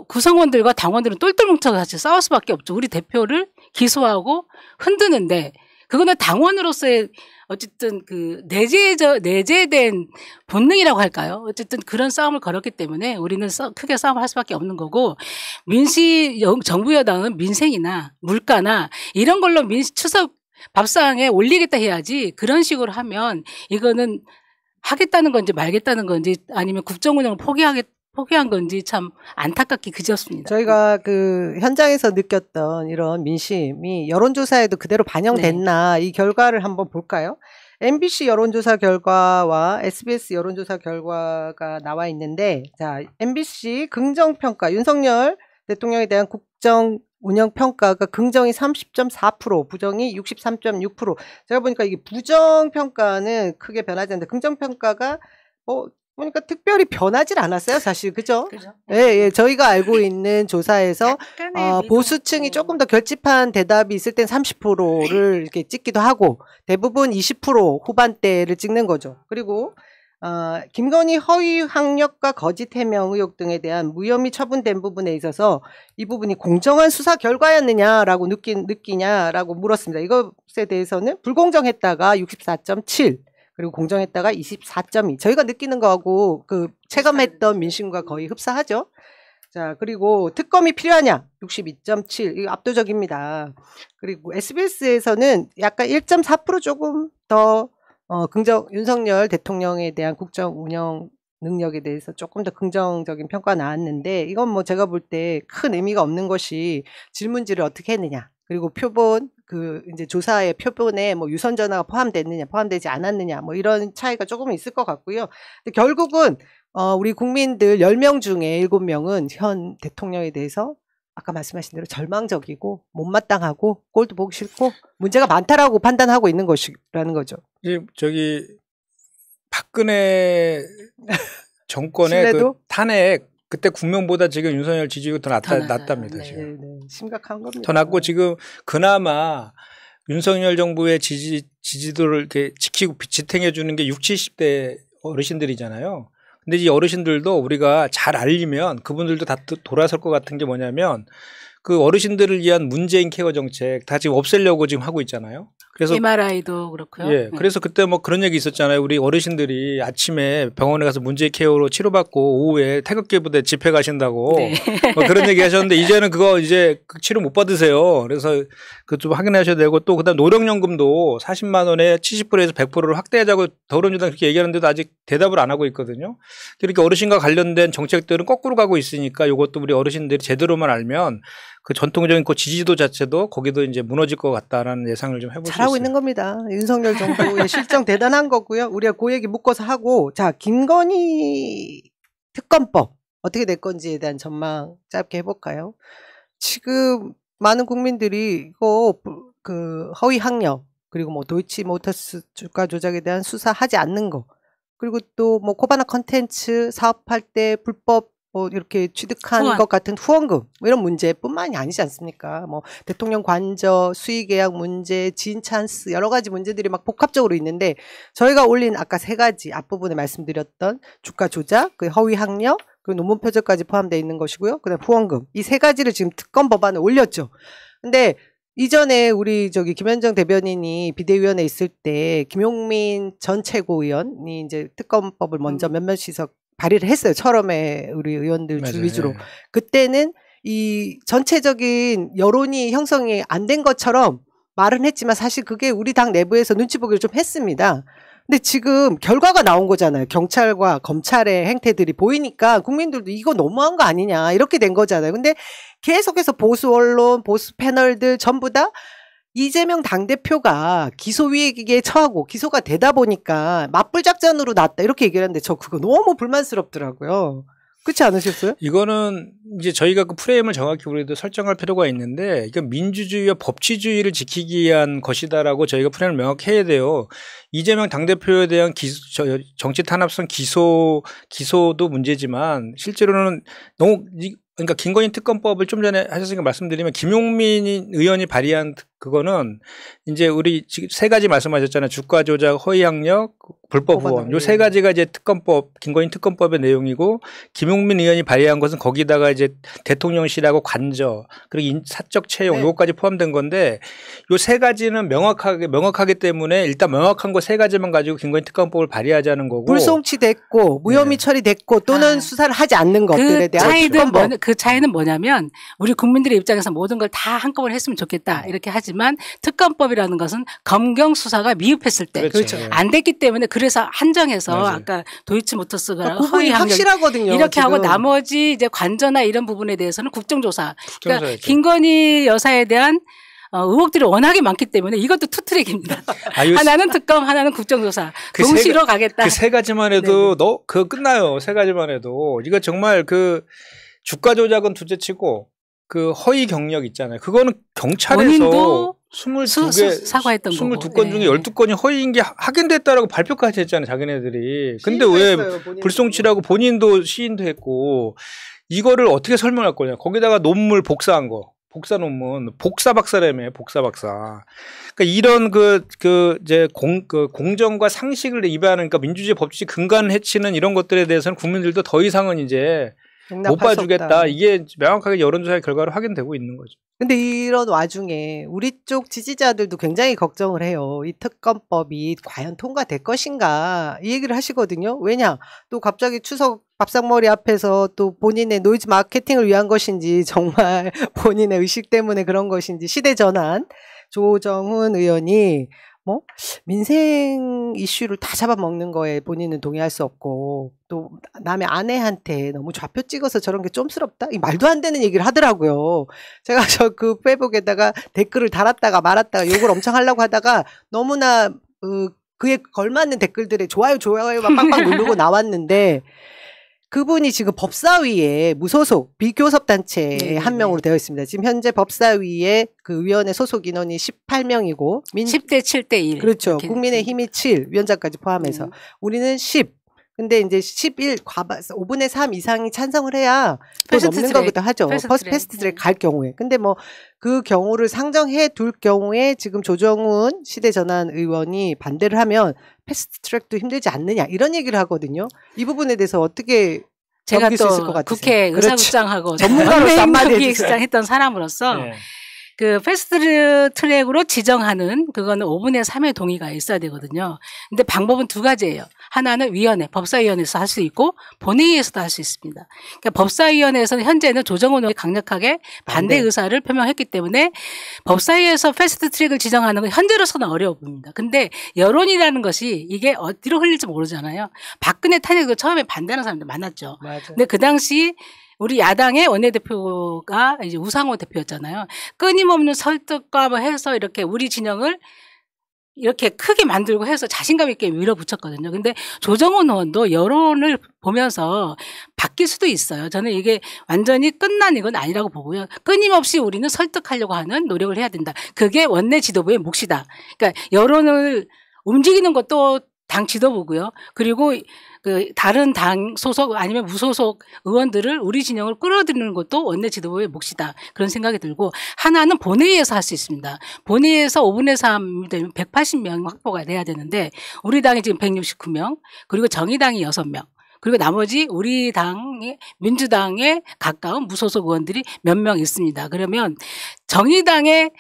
구성원들과 당원들은 똘똘 뭉쳐서 같이 싸울 수밖에 없죠. 우리 대표를 기소하고 흔드는데, 그거는 당원으로서의 어쨌든 그 내재된 본능이라고 할까요? 어쨌든 그런 싸움을 걸었기 때문에 우리는 크게 싸움을 할 수밖에 없는 거고, 정부 여당은 민생이나 물가나 이런 걸로 추석 밥상에 올리겠다 해야지, 그런 식으로 하면 이거는 하겠다는 건지 말겠다는 건지 아니면 국정 운영을 포기한 건지 참 안타깝게 그지없습니다. 저희가 그 현장에서 느꼈던 이런 민심이 여론조사에도 그대로 반영됐나, 이 결과를 한번 볼까요? MBC 여론조사 결과와 SBS 여론조사 결과가 나와 있는데, 자, MBC 긍정평가, 윤석열 대통령에 대한 국정 운영 평가가 긍정이 30.4%, 부정이 63.6%. 제가 보니까 이게 부정평가는 크게 변하지 않는데 긍정평가가 보니까 특별히 변하질 않았어요, 사실. 그죠? 예, 저희가 알고 있는 조사에서 보수층이 조금 더 결집한 대답이 있을 땐 30%를 이렇게 찍기도 하고, 대부분 20% 후반대를 찍는 거죠. 그리고 김건희 허위 학력과 거짓 해명 의혹 등에 대한 무혐의 처분된 부분에 있어서 이 부분이 공정한 수사 결과였느냐라고 느끼냐라고 물었습니다. 이것에 대해서는 불공정했다가 64.7, 그리고 공정했다가 24.2. 저희가 느끼는 거하고 그 체감했던 민심과 거의 흡사하죠. 자, 그리고 특검이 필요하냐? 62.7. 이거 압도적입니다. 그리고 SBS에서는 약간 1.4% 조금 더 윤석열 대통령에 대한 국정 운영 능력에 대해서 조금 더 긍정적인 평가가 나왔는데, 이건 뭐 제가 볼 때 큰 의미가 없는 것이 질문지를 어떻게 했느냐, 그리고 표본, 이제 조사의 표본에 뭐 유선 전화가 포함됐느냐, 포함되지 않았느냐, 뭐 이런 차이가 조금 있을 것 같고요. 근데 결국은 우리 국민들 10명 중에 7명은 현 대통령에 대해서 아까 말씀하신 대로 절망적이고 못마땅하고 꼴도 보기 싫고 문제가 많다라고 판단하고 있는 것이라는 거죠. 저기 박근혜 정권의 그 탄핵, 그때 국면보다 지금 윤석열 지지율이 더 낮답니다. 네, 지금. 네, 심각한 겁니다. 더 낮고, 지금 그나마 윤석열 정부의 지지도를 이렇게 지키고 지탱해 주는 게 60, 70대 어르신들이잖아요. 근데 이 어르신들도 우리가 잘 알리면 그분들도 다 돌아설 것 같은 게 뭐냐면 그 어르신들을 위한 문재인 케어 정책 다 지금 없애려고 지금 하고 있잖아요. 그래서 MRI도 그렇고요. 예, 그래서 그때 뭐 그런 얘기 있었잖아요. 우리 어르신들이 아침에 병원에 가서 문재인 케어로 치료받고 오후에 태극기 부대 집회 가신다고 네. 뭐 그런 얘기 하셨는데 이제는 그거 이제 치료 못 받으세요. 그래서 그거 좀 확인하셔야 되고 또 그다음 노령연금도 40만 원에 70%에서 100%를 확대하자고 더불어민주당 그렇게 얘기하는데도 아직 대답을 안 하고 있거든요. 그렇게 어르신과 관련된 정책들은 거꾸로 가고 있으니까 이것도 우리 어르신들이 제대로만 알면 그 전통적인 그 지지도 자체도 거기도 이제 무너질 것 같다라는 예상을 좀 해볼 수 있어요. 잘하고 있는 겁니다. 윤석열 정부의 실정 대단한 거고요. 우리가 그 얘기 묶어서 하고 자 김건희 특검법 어떻게 될 건지에 대한 전망 짧게 해볼까요? 지금 많은 국민들이 이거 그 허위 학력 그리고 뭐 도이치모터스 주가 조작에 대한 수사하지 않는 거 그리고 또 뭐 코바나 컨텐츠 사업할 때 불법 뭐 이렇게 취득한 후원. 것 같은 후원금 뭐 이런 문제뿐만이 아니지 않습니까? 뭐 대통령 관저, 수의계약 문제, 지인 찬스 여러 가지 문제들이 막 복합적으로 있는데 저희가 올린 아까 세 가지 앞부분에 말씀드렸던 주가 조작, 그 허위 학력, 그리고 논문 표절까지 포함되어 있는 것이고요. 그다음 후원금 이 세 가지를 지금 특검 법안에 올렸죠. 근데 이전에 우리 김현정 대변인이 비대위원회에 있을 때 김용민 전 최고위원이 이제 특검법을 먼저 몇몇 시석 발의를 했어요. 처음에 우리 의원들 주 맞아요. 위주로. 예. 그때는 이 전체적인 여론이 형성이 안 된 것처럼 말은 했지만 사실 그게 우리 당 내부에서 눈치 보기를 좀 했습니다. 근데 지금 결과가 나온 거잖아요. 경찰과 검찰의 행태들이 보이니까 국민들도 이거 너무한 거 아니냐 이렇게 된 거잖아요. 근데 계속해서 보수 언론, 보수 패널들 전부 다 이재명 당대표가 기소위기에 처하고 기소가 되다 보니까 맞불 작전으로 났다 이렇게 얘기를 하는데 저 그거 너무 불만스럽더라고요. 그렇지 않으셨어요? 이거는 이제 저희가 그 프레임을 정확히 우리도 설정할 필요가 있는데 이건 민주주의와 법치주의를 지키기 위한 것이다라고 저희가 프레임을 명확히 해야 돼요. 이재명 당대표에 대한 정치 탄압성 기소도 문제지만 실제로는 너무 그러니까 김건희 특검법을 좀 전에 하셨으니까 말씀드리면 김용민 의원이 발의한 그거는 이제 우리 지금 세 가지 말씀하셨잖아요. 주가 조작, 허위 학력, 불법 후원. 요 세 가지가 이제 특검법, 김건희 특검법의 내용이고 김용민 의원이 발의한 것은 거기다가 이제 대통령실하고 관저 그리고 사적 채용 요거까지 포함된 건데 요 세 가지는 명확하기 때문에 일단 명확한 거 세 가지만 가지고 김건희 특검법을 발의하자는 거고 불송치 됐고 무혐의 처리됐고 또는 수사를 하지 않는 것들에 대한 특검법. 그 차이는 뭐냐면 우리 국민들의 입장에서 모든 걸 다 한꺼번에 했으면 좋겠다 이렇게 하지만 특검법이라는 것은 검경 수사가 미흡했을 때 안 됐기 때문에 그래서 한정해서 맞아요. 아까 도이치모터스가 그분이 확실하거든요. 이렇게 지금. 하고 나머지 이제 관저나 이런 부분에 대해서는 국정조사. 그러니까 국정조사였죠. 김건희 여사에 대한 의혹들이 워낙에 많기 때문에 이것도 투트랙입니다. 하나는 특검, 하나는 국정조사. 동시로 가겠다. 그 세 가지만 해도 그거 끝나요. 세 가지만 해도 이거 정말 그 주가 조작은 둘째치고 그 허위 경력 있잖아요. 그거는 경찰에서 22개 사과했던 22건 중에 12건이 허위인 게 확인됐다라고 발표까지 했잖아요. 자기네들이. 근데 왜 불송치라고 본인도 시인도 했고 이거를 어떻게 설명할 거냐. 거기다가 논문 복사한 거. 복사 논문. 복사 박사라며, 복사 박사. 그러니까 이런 공정과 상식을 위반하는 그러니까 민주주의 법치 근간을 해치는 이런 것들에 대해서는 국민들도 더 이상은 이제 못 봐주겠다. 이게 명확하게 여론조사의 결과로 확인되고 있는 거죠. 근데 이런 와중에 우리 쪽 지지자들도 굉장히 걱정을 해요. 이 특검법이 과연 통과될 것인가 이 얘기를 하시거든요. 왜냐 또 갑자기 추석 밥상머리 앞에서 또 본인의 노이즈 마케팅을 위한 것인지 정말 본인의 의식 때문에 그런 것인지 시대전환 조정훈 의원이 뭐 민생 이슈를 다 잡아먹는 거에 본인은 동의할 수 없고 또 남의 아내한테 너무 좌표 찍어서 저런 게 쫌스럽다? 이 말도 안 되는 얘기를 하더라고요. 제가 그 페이북에다가 댓글을 달았다가 말았다가 욕을 엄청 하려고 하다가 너무나 그에 걸맞는 댓글들에 좋아요 막 빵빵 누르고 나왔는데 그분이 지금 법사위에 무소속 비교섭단체의 한 명으로 되어 있습니다. 지금 현재 법사위에 그 위원회 소속 인원이 18명이고 10대 7대 1. 그렇죠. 국민의힘이 7 위원장까지 포함해서 우리는 10 근데 이제 5분의 3 이상이 찬성을 해야 또 넘는 거기도 하죠. 패스트트랙 갈 경우에. 근데 뭐 그 경우를 상정해 둘 경우에 지금 조정훈 시대전환 의원이 반대를 하면 패스트트랙도 힘들지 않느냐 이런 얘기를 하거든요. 이 부분에 대해서 어떻게 제가 수 있을 것 또 같으세요? 국회 의사국장하고 전문가로서 한마디 기획수장 했던 사람으로서 네. 그 패스트트랙으로 지정하는 그거는 5분의 3의 동의가 있어야 되거든요. 근데 방법은 두 가지예요. 하나는 위원회, 법사위원회에서 할 수 있고 본회의에서도 할 수 있습니다. 그러니까 법사위원회에서는 현재는 조정훈 의원이 강력하게 반대 의사를 표명했기 때문에 법사위에서 패스트트랙을 지정하는 건 현재로서는 어려워 보입니다. 근데 여론이라는 것이 이게 어디로 흘릴지 모르잖아요. 박근혜 탄핵도 처음에 반대하는 사람들 많았죠. 맞아요. 근데 그 당시 우리 야당의 원내대표가 이제 우상호 대표였잖아요. 끊임없는 설득과 뭐 해서 이렇게 우리 진영을 이렇게 크게 만들고 해서 자신감 있게 밀어붙였거든요. 근데 조정훈 의원도 여론을 보면서 바뀔 수도 있어요. 저는 이게 완전히 끝난 이건 아니라고 보고요. 끊임없이 우리는 설득하려고 하는 노력을 해야 된다. 그게 원내 지도부의 몫이다. 그러니까 여론을 움직이는 것도 당 지도부고요. 그리고 그 다른 당 소속 아니면 무소속 의원들을 우리 진영을 끌어들이는 것도 원내 지도부의 몫이다. 그런 생각이 들고 하나는 본회의에서 할 수 있습니다. 본회의에서 5분의 3 되면 180명 확보가 돼야 되는데 우리 당이 지금 169명 그리고 정의당이 6명 그리고 나머지 우리 당의 민주당에 가까운 무소속 의원들이 몇 명 있습니다. 그러면 정의당의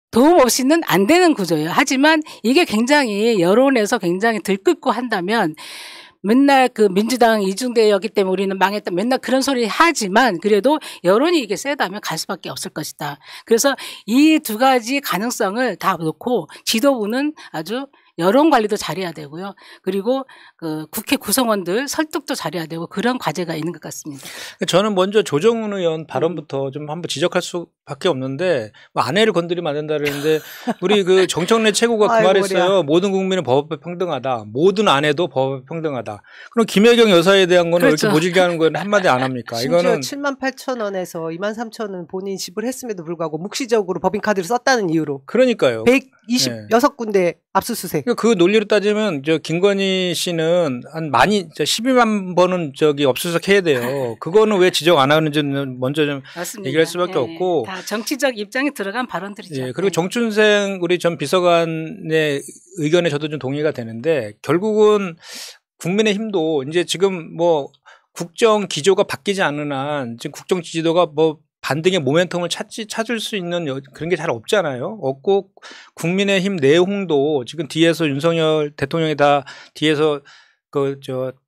도움 없이는 안 되는 구조예요. 하지만 이게 굉장히 여론에서 굉장히 들끓고 한다면 맨날 그 민주당 이중대였기 때문에 우리는 망했다. 맨날 그런 소리 하지만 그래도 여론이 이게 세다면 갈 수밖에 없을 것이다. 그래서 이 두 가지 가능성을 다 놓고 지도부는 아주 여론 관리도 잘해야 되고요. 그리고 그 국회 구성원들 설득도 잘해야 되고 그런 과제가 있는 것 같습니다. 저는 먼저 조정훈 의원 발언부터 좀 한번 지적할 수밖에 없는데 뭐 아내를 건드리면 안 된다 그랬는데 우리 그 정청래 최고가 그 말했어요. 모든 국민은 법 앞에 평등하다. 모든 아내도 법 앞에 평등하다. 그럼 김혜경 여사에 대한 거는 그렇죠. 이렇게 모질게 하는 건 한마디 안 합니까? 심지어 이거는 78,000원에서 23,000원 본인 지불했음에도 불구하고 묵시적으로 법인카드를 썼다는 이유로 그러니까요. 126군데 압수수색. 그 논리로 따지면 저 김건희 씨는 한 12만 번은 저기 압수수색 해야 돼요. 그거는 왜 지적 안 하는지는 먼저 좀 맞습니다. 얘기할 수밖에 없고. 다 정치적 입장이 들어간 발언들이죠. 예, 그리고 정춘생 우리 전 비서관의 의견에 저도 좀 동의가 되는데 결국은 국민의힘도 이제 지금 뭐 국정 기조가 바뀌지 않는 한 지금 국정 지지도가 뭐 반등의 모멘텀을 찾을 수 있는 그런 게 잘 없잖아요. 없고 국민의힘 내홍도 지금 뒤에서 윤석열 대통령이 다 뒤에서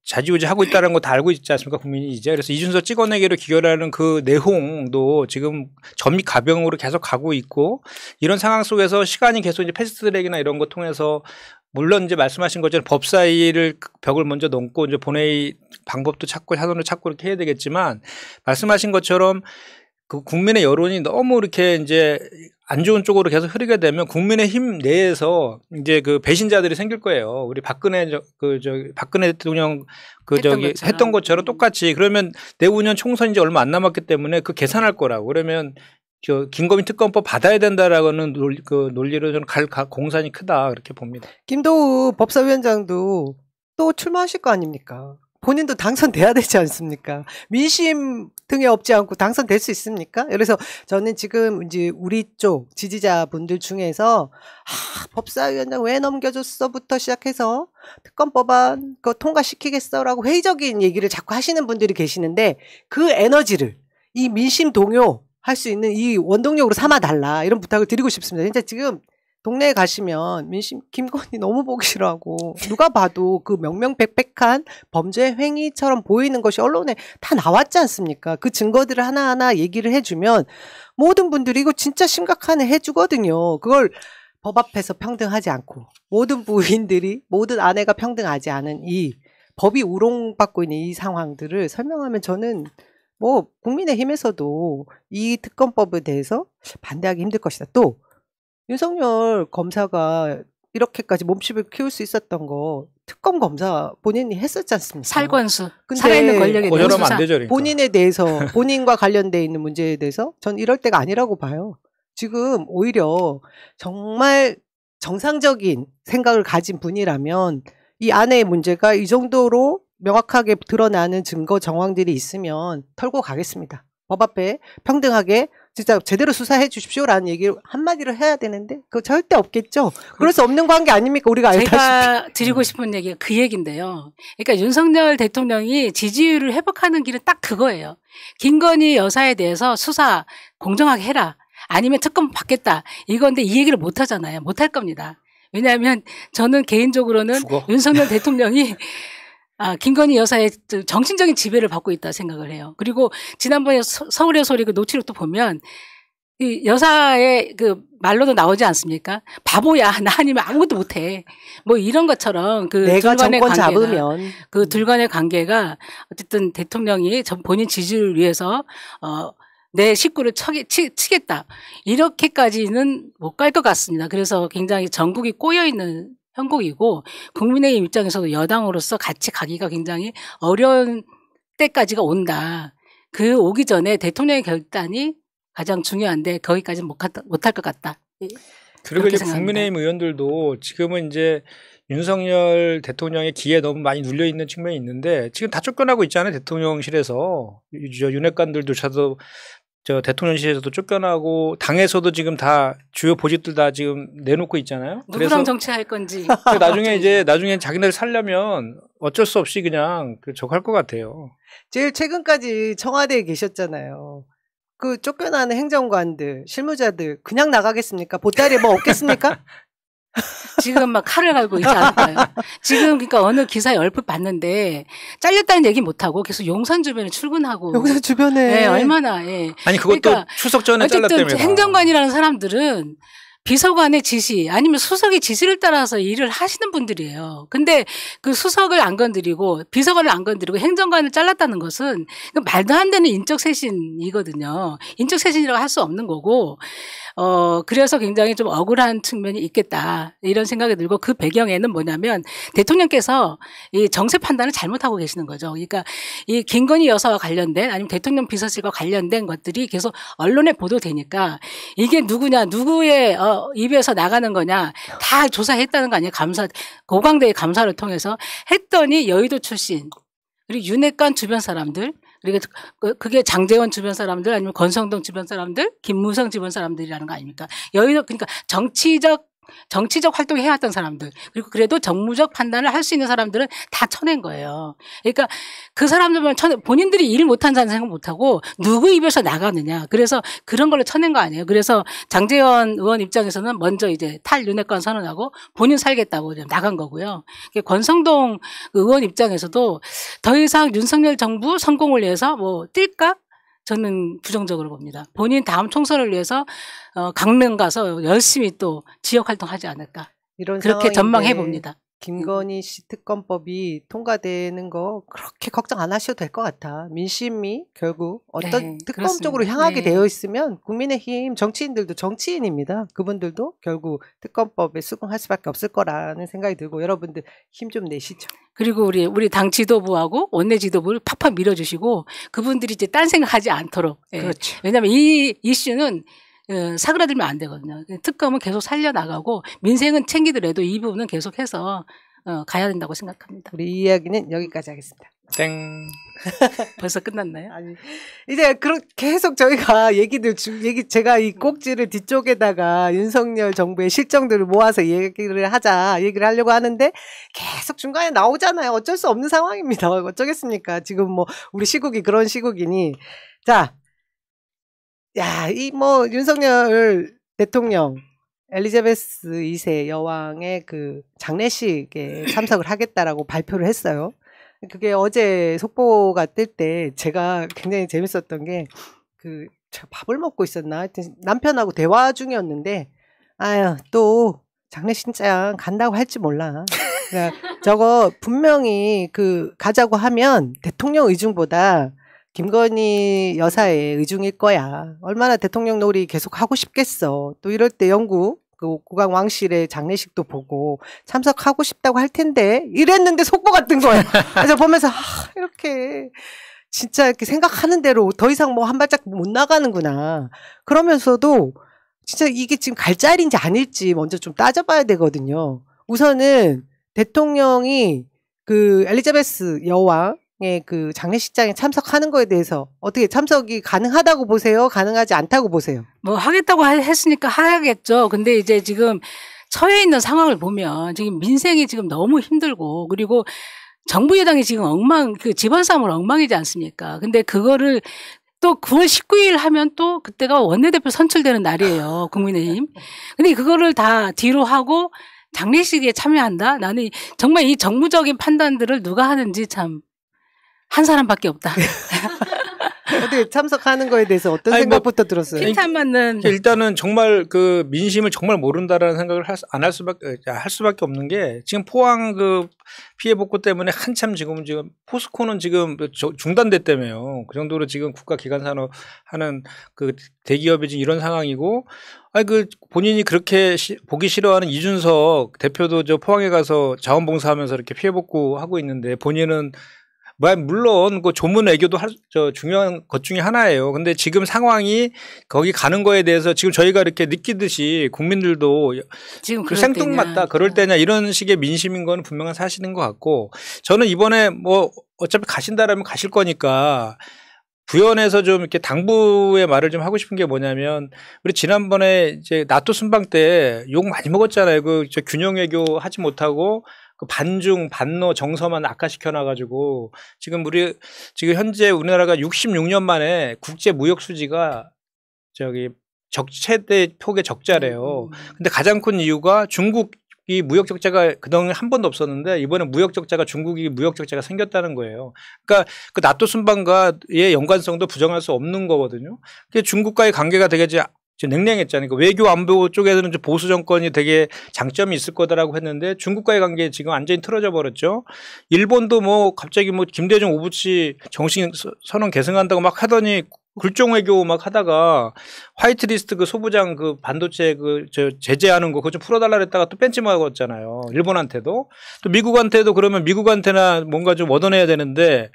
자지우지 하고 있다는 거 다 알고 있지 않습니까? 국민이 이제. 그래서 이준석 찍어내기로 기결하는 그 내홍도 지금 전미 가병으로 계속 가고 있고 이런 상황 속에서 시간이 계속 이제 패스트트랙이나 이런 거 통해서 물론 이제 말씀하신 것처럼 법사위를 벽을 먼저 넘고 이제 본회의 방법도 찾고 사선을 찾고 이렇게 해야 되겠지만 말씀하신 것처럼 그 국민의 여론이 너무 이렇게 이제 안 좋은 쪽으로 계속 흐르게 되면 국민의힘 내에서 이제 그 배신자들이 생길 거예요. 우리 박근혜 대통령 했던 것처럼 똑같이 그러면 내후년 총선 이제 얼마 안 남았기 때문에 그 계산할 거라고 그러면 김건희 특검법 받아야 된다라고는 그 논리로 저는 공산이 크다 그렇게 봅니다. 김도우 법사위원장도 또 출마하실 거 아닙니까? 본인도 당선돼야 되지 않습니까? 민심 등에 업지 않고 당선될 수 있습니까? 그래서 저는 지금 이제 우리 쪽 지지자분들 중에서 법사위원장 왜 넘겨줬어부터 시작해서 특검법안 그거 통과시키겠어라고 회의적인 얘기를 자꾸 하시는 분들이 계시는데 그 에너지를 이 민심 동요 할 수 있는 이 원동력으로 삼아달라 이런 부탁을 드리고 싶습니다. 진짜 지금 동네에 가시면 민심 김건희 너무 보기 싫어하고 누가 봐도 그 명명백백한 범죄 행위처럼 보이는 것이 언론에 다 나왔지 않습니까? 그 증거들을 하나하나 얘기를 해주면 모든 분들이 이거 진짜 심각하네 해주거든요. 그걸 법 앞에서 평등하지 않고 모든 부인들이 모든 아내가 평등하지 않은 이 법이 우롱받고 있는 이 상황들을 설명하면 저는 뭐 국민의힘에서도 이 특검법에 대해서 반대하기 힘들 것이다. 또 윤석열 검사가 이렇게까지 몸집을 키울 수 있었던 거 특검 검사 본인이 했었지 않습니까? 살권수. 살아있는 권력에 대해서 거절하면 안 되죠. 그러니까. 본인에 대해서 본인과 관련돼 있는 문제에 대해서 전 이럴 때가 아니라고 봐요. 지금 오히려 정말 정상적인 생각을 가진 분이라면 이 안의 문제가 이 정도로 명확하게 드러나는 증거 정황들이 있으면 털고 가겠습니다. 법 앞에 평등하게 진짜 제대로 수사해 주십시오라는 얘기를 한마디로 해야 되는데 그거 절대 없겠죠. 그럴 수 없는 관계 아닙니까? 우리가 알다시피. 제가 드리고 싶은 얘기가 그 얘기인데요. 그러니까 윤석열 대통령이 지지율을 회복하는 길은 딱 그거예요. 김건희 여사에 대해서 수사 공정하게 해라. 아니면 특검 받겠다. 이건데 이 얘기를 못 하잖아요. 못 할 겁니다. 왜냐하면 저는 개인적으로는 윤석열 대통령이 김건희 여사의 정신적인 지배를 받고 있다 생각을 해요. 그리고 지난번에 서울의 소리 그 노트북도 보면 이 여사의 그 말로도 나오지 않습니까? 바보야. 나 아니면 아무것도 못해. 뭐 이런 것처럼 그 내가 둘간의 정권 관계가, 잡으면 그 둘간의 관계가 어쨌든 대통령이 본인 지지를 위해서 내 식구를 치겠다. 이렇게까지는 못 갈 것 같습니다. 그래서 굉장히 전국이 꼬여있는 형국이고 국민의힘 입장에서도 여당으로서 같이 가기가 굉장히 어려운 때까지가 온다. 그 오기 전에 대통령의 결단이 가장 중요한데 거기까지는 못할 것 같다. 그리고 이제 국민의힘 의원들도 지금은 이제 윤석열 대통령의 기에 너무 많이 눌려 있는 측면이 있는데 지금 다 쫓겨나고 있잖아요. 대통령실에서 윤핵관들조차도 저 대통령실에서도 쫓겨나고 당에서도 지금 다 주요 보직들 다 지금 내놓고 있잖아요. 누구랑 정치할 건지. 나중에 자기네들 살려면 어쩔 수 없이 그냥 저거 할 것 같아요. 제일 최근까지 청와대에 계셨잖아요. 그 쫓겨나는 행정관들, 실무자들 그냥 나가겠습니까? 보따리에 뭐 없겠습니까? 지금 막 칼을 갈고 있지 않을까요? 지금 그러니까 어느 기사에 얼핏 봤는데 잘렸다는 얘기 못하고 계속 용산 주변에 출근하고. 용산 주변에. 네, 얼마나. 예. 아니 그것도 그러니까 추석 전에 잘랐다며. 어쨌든 행정관이라는 사람들은 비서관의 지시 아니면 수석의 지시를 따라서 일을 하시는 분들이에요. 근데 그 수석을 안 건드리고 비서관을 안 건드리고 행정관을 잘랐다는 것은 말도 안 되는 인적 쇄신이거든요. 인적 쇄신이라고 할 수 없는 거고 그래서 굉장히 좀 억울한 측면이 있겠다. 이런 생각이 들고 그 배경에는 뭐냐면 대통령께서 이 정세 판단을 잘못하고 계시는 거죠. 그러니까 이 김건희 여사와 관련된 아니면 대통령 비서실과 관련된 것들이 계속 언론에 보도되니까 이게 누구냐, 누구의 입에서 나가는 거냐 다 조사했다는 거 아니에요. 고강대의 감사를 통해서 했더니 여의도 출신 그리고 윤핵관 주변 사람들 그리고 그게 장제원 주변 사람들 아니면 권성동 주변 사람들 김무성 주변 사람들이라는 거 아닙니까? 여의도 그러니까 정치적 활동을 해왔던 사람들 그리고 그래도 정무적 판단을 할 수 있는 사람들은 다 쳐낸 거예요. 그러니까 그 사람들만 본인들이 일을 못한다는 생각 못하고 누구 입에서 나가느냐. 그래서 그런 걸로 쳐낸 거 아니에요. 그래서 장제원 의원 입장에서는 먼저 이제 탈윤핵관 선언하고 본인 살겠다고 나간 거고요. 권성동 의원 입장에서도 더 이상 윤석열 정부 성공을 위해서 뭐 뛸까? 저는 부정적으로 봅니다. 본인 다음 총선을 위해서 강릉 가서 열심히 또 지역 활동하지 않을까. 이런 그렇게 전망해 봅니다. 김건희 씨 특검법이 통과되는 거 그렇게 걱정 안 하셔도 될 것 같아. 민심이 결국 어떤 특검 쪽으로 향하게 되어 있으면 국민의힘 정치인들도 정치인입니다. 그분들도 결국 특검법에 수긍할 수밖에 없을 거라는 생각이 들고 여러분들 힘 좀 내시죠. 그리고 우리 당 지도부하고 원내 지도부를 팍팍 밀어주시고 그분들이 이제 딴 생각하지 않도록. 그렇죠. 왜냐하면 이 이슈는 사그라들면 안 되거든요. 특검은 계속 살려나가고 민생은 챙기더라도 이 부분은 계속해서 가야 된다고 생각합니다. 우리 이 이야기는 여기까지 하겠습니다. 땡. 벌써 끝났나요? 아니 이제 계속 저희가 제가 이 꼭지를 뒤쪽에다가 윤석열 정부의 실정들을 모아서 얘기를 하려고 하는데 계속 중간에 나오잖아요. 어쩔 수 없는 상황입니다. 어쩌겠습니까? 지금 뭐 우리 시국이 그런 시국이니 자. 야, 윤석열 대통령, 엘리자베스 2세 여왕의 그 장례식에 참석을 하겠다라고 발표를 했어요. 그게 어제 속보가 뜰 때 제가 굉장히 재밌었던 게 제가 밥을 먹고 있었나? 하여튼 남편하고 대화 중이었는데, 또 장례식장 간다고 할지 몰라. 그러니까 저거 분명히 가자고 하면 대통령 의중보다 김건희 여사의 의중일 거야. 얼마나 대통령 놀이 계속 하고 싶겠어. 또 이럴 때 영국 국왕 왕실의 장례식도 보고 참석하고 싶다고 할 텐데 이랬는데 속보가 뜬 거야. 그래서 보면서 이렇게 진짜 이렇게 생각하는 대로 더 이상 뭐 한 발짝 못 나가는구나. 그러면서도 진짜 이게 지금 갈 자리인지 아닐지 먼저 좀 따져봐야 되거든요. 우선은 대통령이 그 엘리자베스 여왕의 그 장례식장에 참석하는 거에 대해서 어떻게 참석이 가능하다고 보세요? 가능하지 않다고 보세요? 뭐 하겠다고 했으니까 하겠죠. 근데 이제 지금 처해 있는 상황을 보면 지금 민생이 지금 너무 힘들고 그리고 정부 여당이 지금 그 집안 싸움을 엉망이지 않습니까? 근데 그거를 또 9월 19일 하면 또 그때가 원내대표 선출되는 날이에요. 국민의힘. 근데 그거를 다 뒤로 하고 장례식에 참여한다? 나는 정말 이 정무적인 판단들을 누가 하는지 참 한 사람밖에 없다. 어떻게 참석하는 거에 대해서 어떤 생각부터 들었어요? 핀탄 맞는. 일단은 정말 그 민심을 정말 모른다라는 생각을 안 할 수밖에 없는 게 지금 포항 그 피해 복구 때문에 한참 지금 포스코는 지금 중단됐다며요. 그 정도로 지금 국가 기관 산업 하는 그 대기업이 지금 이런 상황이고, 그 본인이 그렇게 보기 싫어하는 이준석 대표도 저 포항에 가서 자원봉사하면서 이렇게 피해 복구하고 있는데 본인은 물론 그 조문 외교도 중요한 것 중에 하나예요. 근데 지금 상황이 거기 가는 거에 대해서 지금 저희가 이렇게 느끼듯이 국민들도 지금 그 생뚱맞다 그럴 때냐 이런 식의 민심인 건 분명한 사실인 것 같고, 저는 이번에 뭐 어차피 가신다라면 가실 거니까 부연해서 좀 이렇게 당부의 말을 좀 하고 싶은 게 뭐냐면, 우리 지난번에 이제 나토 순방 때 욕 많이 먹었잖아요. 저 균형 외교 하지 못하고 그 반중, 반노 정서만 악화시켜놔가지고 지금 현재 우리나라가 66년 만에 국제 무역 수지가 최대 폭의 적자래요. 근데 가장 큰 이유가 중국이 무역 적자가 그동안 한 번도 없었는데 이번에 무역 적자가 중국이 무역 적자가 생겼다는 거예요. 그러니까 그 나토 순방과의 연관성도 부정할 수 없는 거거든요. 중국과의 관계가 되게 냉랭했잖아요. 그러니까 외교 안보 쪽에서는 보수 정권이 되게 장점이 있을 거다라고 했는데 중국과의 관계 지금 완전히 틀어져 버렸죠. 일본도 뭐 갑자기 뭐 김대중 오부치 정식 선언 계승한다고 막 하더니 굴종 외교 막 하다가 화이트리스트 그 소부장 그 반도체 제재하는 거 그거 좀 풀어달라 그랬다가 또 뺀지 먹었잖아요. 일본한테도. 또 미국한테도 그러면 미국한테나 뭔가 좀 얻어내야 되는데,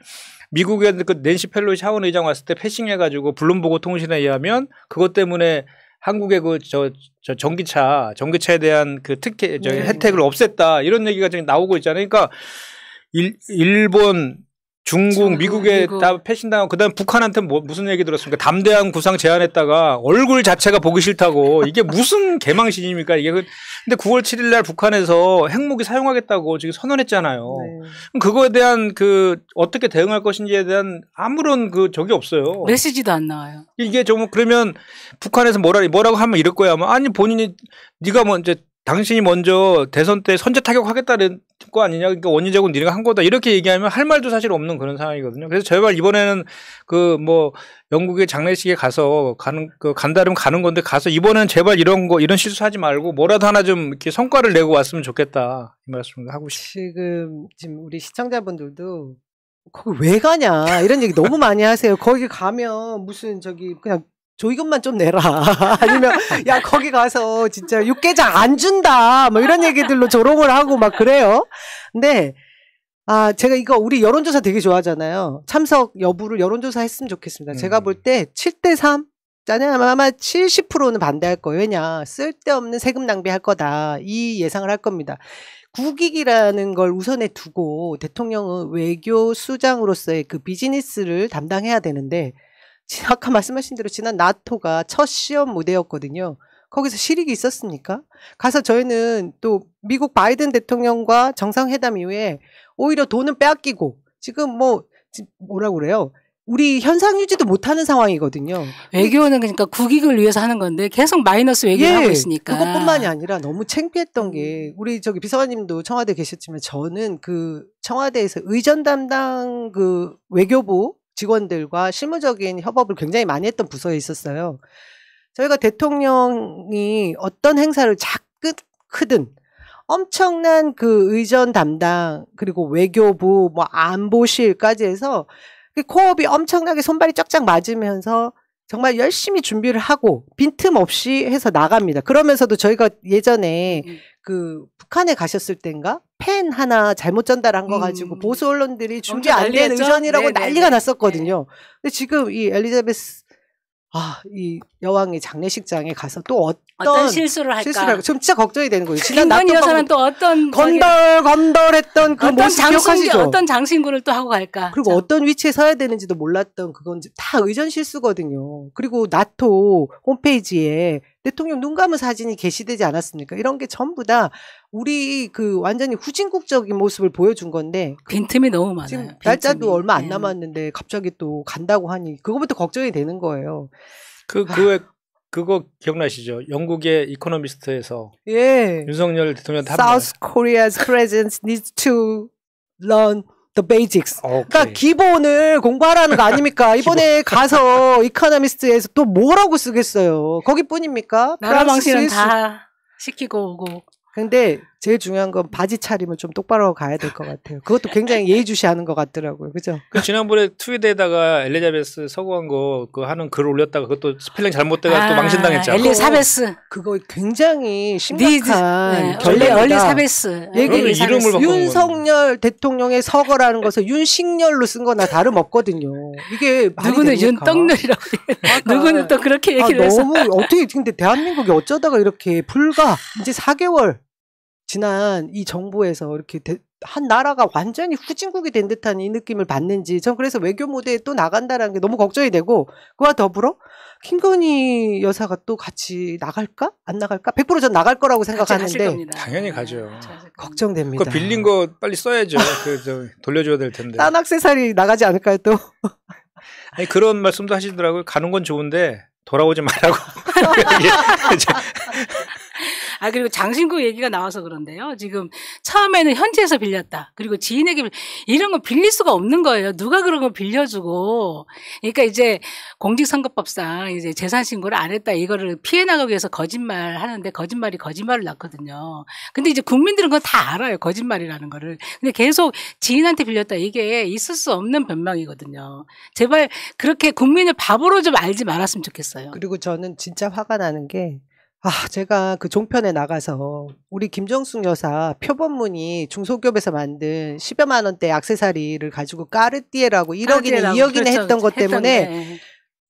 미국에 그 낸시 펠로시 하원 의장 왔을 때 패싱해가지고 블룸버그 통신에 의하면 그것 때문에 한국의 전기차에 대한 그 혜택을 없앴다 이런 얘기가 지금 나오고 있잖아요. 그러니까 일본, 중국, 미국에 다 패신당하고 그다음 북한한테 무슨 얘기 들었습니까? 담대한 구상 제안했다가 얼굴 자체가 보기 싫다고. 이게 무슨 개망신입니까? 이게 근데 9월 7일 날 북한에서 핵무기 사용하겠다고 지금 선언했잖아요. 네. 그럼 그거에 대한 어떻게 대응할 것인지에 대한 아무런 적이 없어요. 메시지도 안 나와요. 이게 그러면 북한에서 뭐라고 하면 이럴 거야. 아니 본인이 네가 당신이 먼저 대선 때 선제 타격하겠다는 거 아니냐. 그러니까 원인적으로 네가 한 거다. 이렇게 얘기하면 할 말도 사실 없는 그런 상황이거든요. 그래서 제발 이번에는 영국의 장례식에 가서 간다면 가는 건데 가서 이번에는 제발 이런 실수하지 말고 뭐라도 하나 좀 이렇게 성과를 내고 왔으면 좋겠다. 이 말씀을 하고 싶어요. 지금 우리 시청자분들도 거기 왜 가냐 이런 얘기 너무 많이 하세요. 거기 가면 무슨 그냥 조이금만 좀 내라. 아니면 야 거기 가서 진짜 육개장 안 준다. 뭐 이런 얘기들로 조롱을 하고 막 그래요. 근데 제가 이거 우리 여론조사 되게 좋아하잖아요. 참석 여부를 여론조사 했으면 좋겠습니다. 제가 볼 때 7대3 아마 70%는 반대할 거예요. 왜냐 쓸데없는 세금 낭비할 거다. 이 예상을 할 겁니다. 국익이라는 걸 우선에 두고 대통령은 외교 수장으로서의 그 비즈니스를 담당해야 되는데, 아까 말씀하신 대로 지난 나토가 첫 시험 무대였거든요. 거기서 실익이 있었습니까? 가서 저희는 또 미국 바이든 대통령과 정상회담 이후에 오히려 돈은 빼앗기고 지금 뭐라고 그래요? 우리 현상 유지도 못하는 상황이거든요. 외교는 그러니까 국익을 위해서 하는 건데 계속 마이너스 외교를 하고 있으니까. 그것뿐만이 아니라 너무 창피했던 게, 우리 비서관님도 청와대 계셨지만 저는 청와대에서 의전 담당 외교부 직원들과 실무적인 협업을 굉장히 많이 했던 부서에 있었어요. 저희가 대통령이 어떤 행사를 크든 엄청난 의전 담당 그리고 외교부 안보실까지 해서 코업이 엄청나게 손발이 쫙쫙 맞으면서 정말 열심히 준비를 하고 빈틈없이 해서 나갑니다. 그러면서도 저희가 예전에 북한에 가셨을 땐가 펜 하나 잘못 전달한 거 가지고 보수 언론들이 준비 안 된 의전이라고 난리가 났었거든요. 근데 지금 이 엘리자베스 이 여왕의 장례식장에 가서 또 어떤 실수를 할까? 좀 진짜 걱정이 되는 거예요. 지난 김건희 여사는 또 어떤 건덜건덜했던 그 모습 기억하시죠? 어떤 장신구를 또 하고 갈까? 그리고 어떤 위치에 서야 되는지도 몰랐던 그건 다 의전 실수거든요. 그리고 나토 홈페이지에 대통령 눈 감은 사진이 게시되지 않았습니까? 이런 게 전부 다 우리 그 완전히 후진국적인 모습을 보여준 건데 빈틈이 너무 많아요. 지금 날짜도 빈틈이. 얼마 안 남았는데 갑자기 또 간다고 하니 그거부터 걱정이 되는 거예요. 그거 기억나시죠? 영국의 이코노미스트에서 예. 윤석열 대통령한테 한 South Korea's president needs to learn the basics. 오케이. 그러니까 기본을 공부하라는 거 아닙니까? 이번에 가서 이코노미스트에서 또 뭐라고 쓰겠어요? 거기뿐입니까? 나라 방식은 다 시키고 오고. 근데 제일 중요한 건 바지 차림을 좀 똑바로 가야 될 것 같아요. 그것도 굉장히 예의주시하는 것 같더라고요. 그죠? 그 지난번에 트윗에다가 엘리자베스 서거한 거 그 하는 글 올렸다가 그것도 스펠링 잘못돼가 또 망신당했잖아. 엘리사베스. 그거 굉장히 심각한 결례입니다. 엘리사베스. 이름을 바꾼 윤석열 대통령의 서거라는 것을 윤식열로 쓴 거나 다름없거든요. 이게 누구는 윤떡열이라고 누구는 또 그렇게 얘기를 해서 너무 어떻게 근데 대한민국이 어쩌다가 이렇게 불과 이제 4개월 지난 이 정부에서 이렇게 한 나라가 완전히 후진국이 된 듯한 이 느낌을 받는지 전 그래서 외교 무대에 또 나간다라는 게 너무 걱정이 되고 그와 더불어 김건희 여사가 또 같이 나갈까? 안 나갈까? 100% 전 나갈 거라고 생각하는데 당연히 가죠. 걱정됩니다. 그 빌린 거 빨리 써야죠. 돌려줘야 될 텐데. 딴 액세서리 나가지 않을까요 또? 아니 그런 말씀도 하시더라고요. 가는 건 좋은데 돌아오지 말라고. 그리고 장신구 얘기가 나와서 그런데요. 지금 처음에는 현지에서 빌렸다. 그리고 지인에게 이런 거 빌릴 수가 없는 거예요. 누가 그런 걸 빌려주고. 그러니까 이제 공직선거법상 이제 재산 신고를 안 했다. 이거를 피해 나가기 위해서 거짓말 하는데 거짓말이 거짓말을 낳거든요. 근데 이제 국민들은 그건 다 알아요. 거짓말이라는 거를. 근데 계속 지인한테 빌렸다. 이게 있을 수 없는 변명이거든요. 제발 그렇게 국민을 바보로 좀 알지 말았으면 좋겠어요. 그리고 저는 진짜 화가 나는 게 제가 그 종편에 나가서 우리 김정숙 여사 표본문이 중소기업에서 만든 10여만 원대 액세서리를 가지고 까르띠에라고 1억이나 2억이나 그렇죠. 했던 것 때문에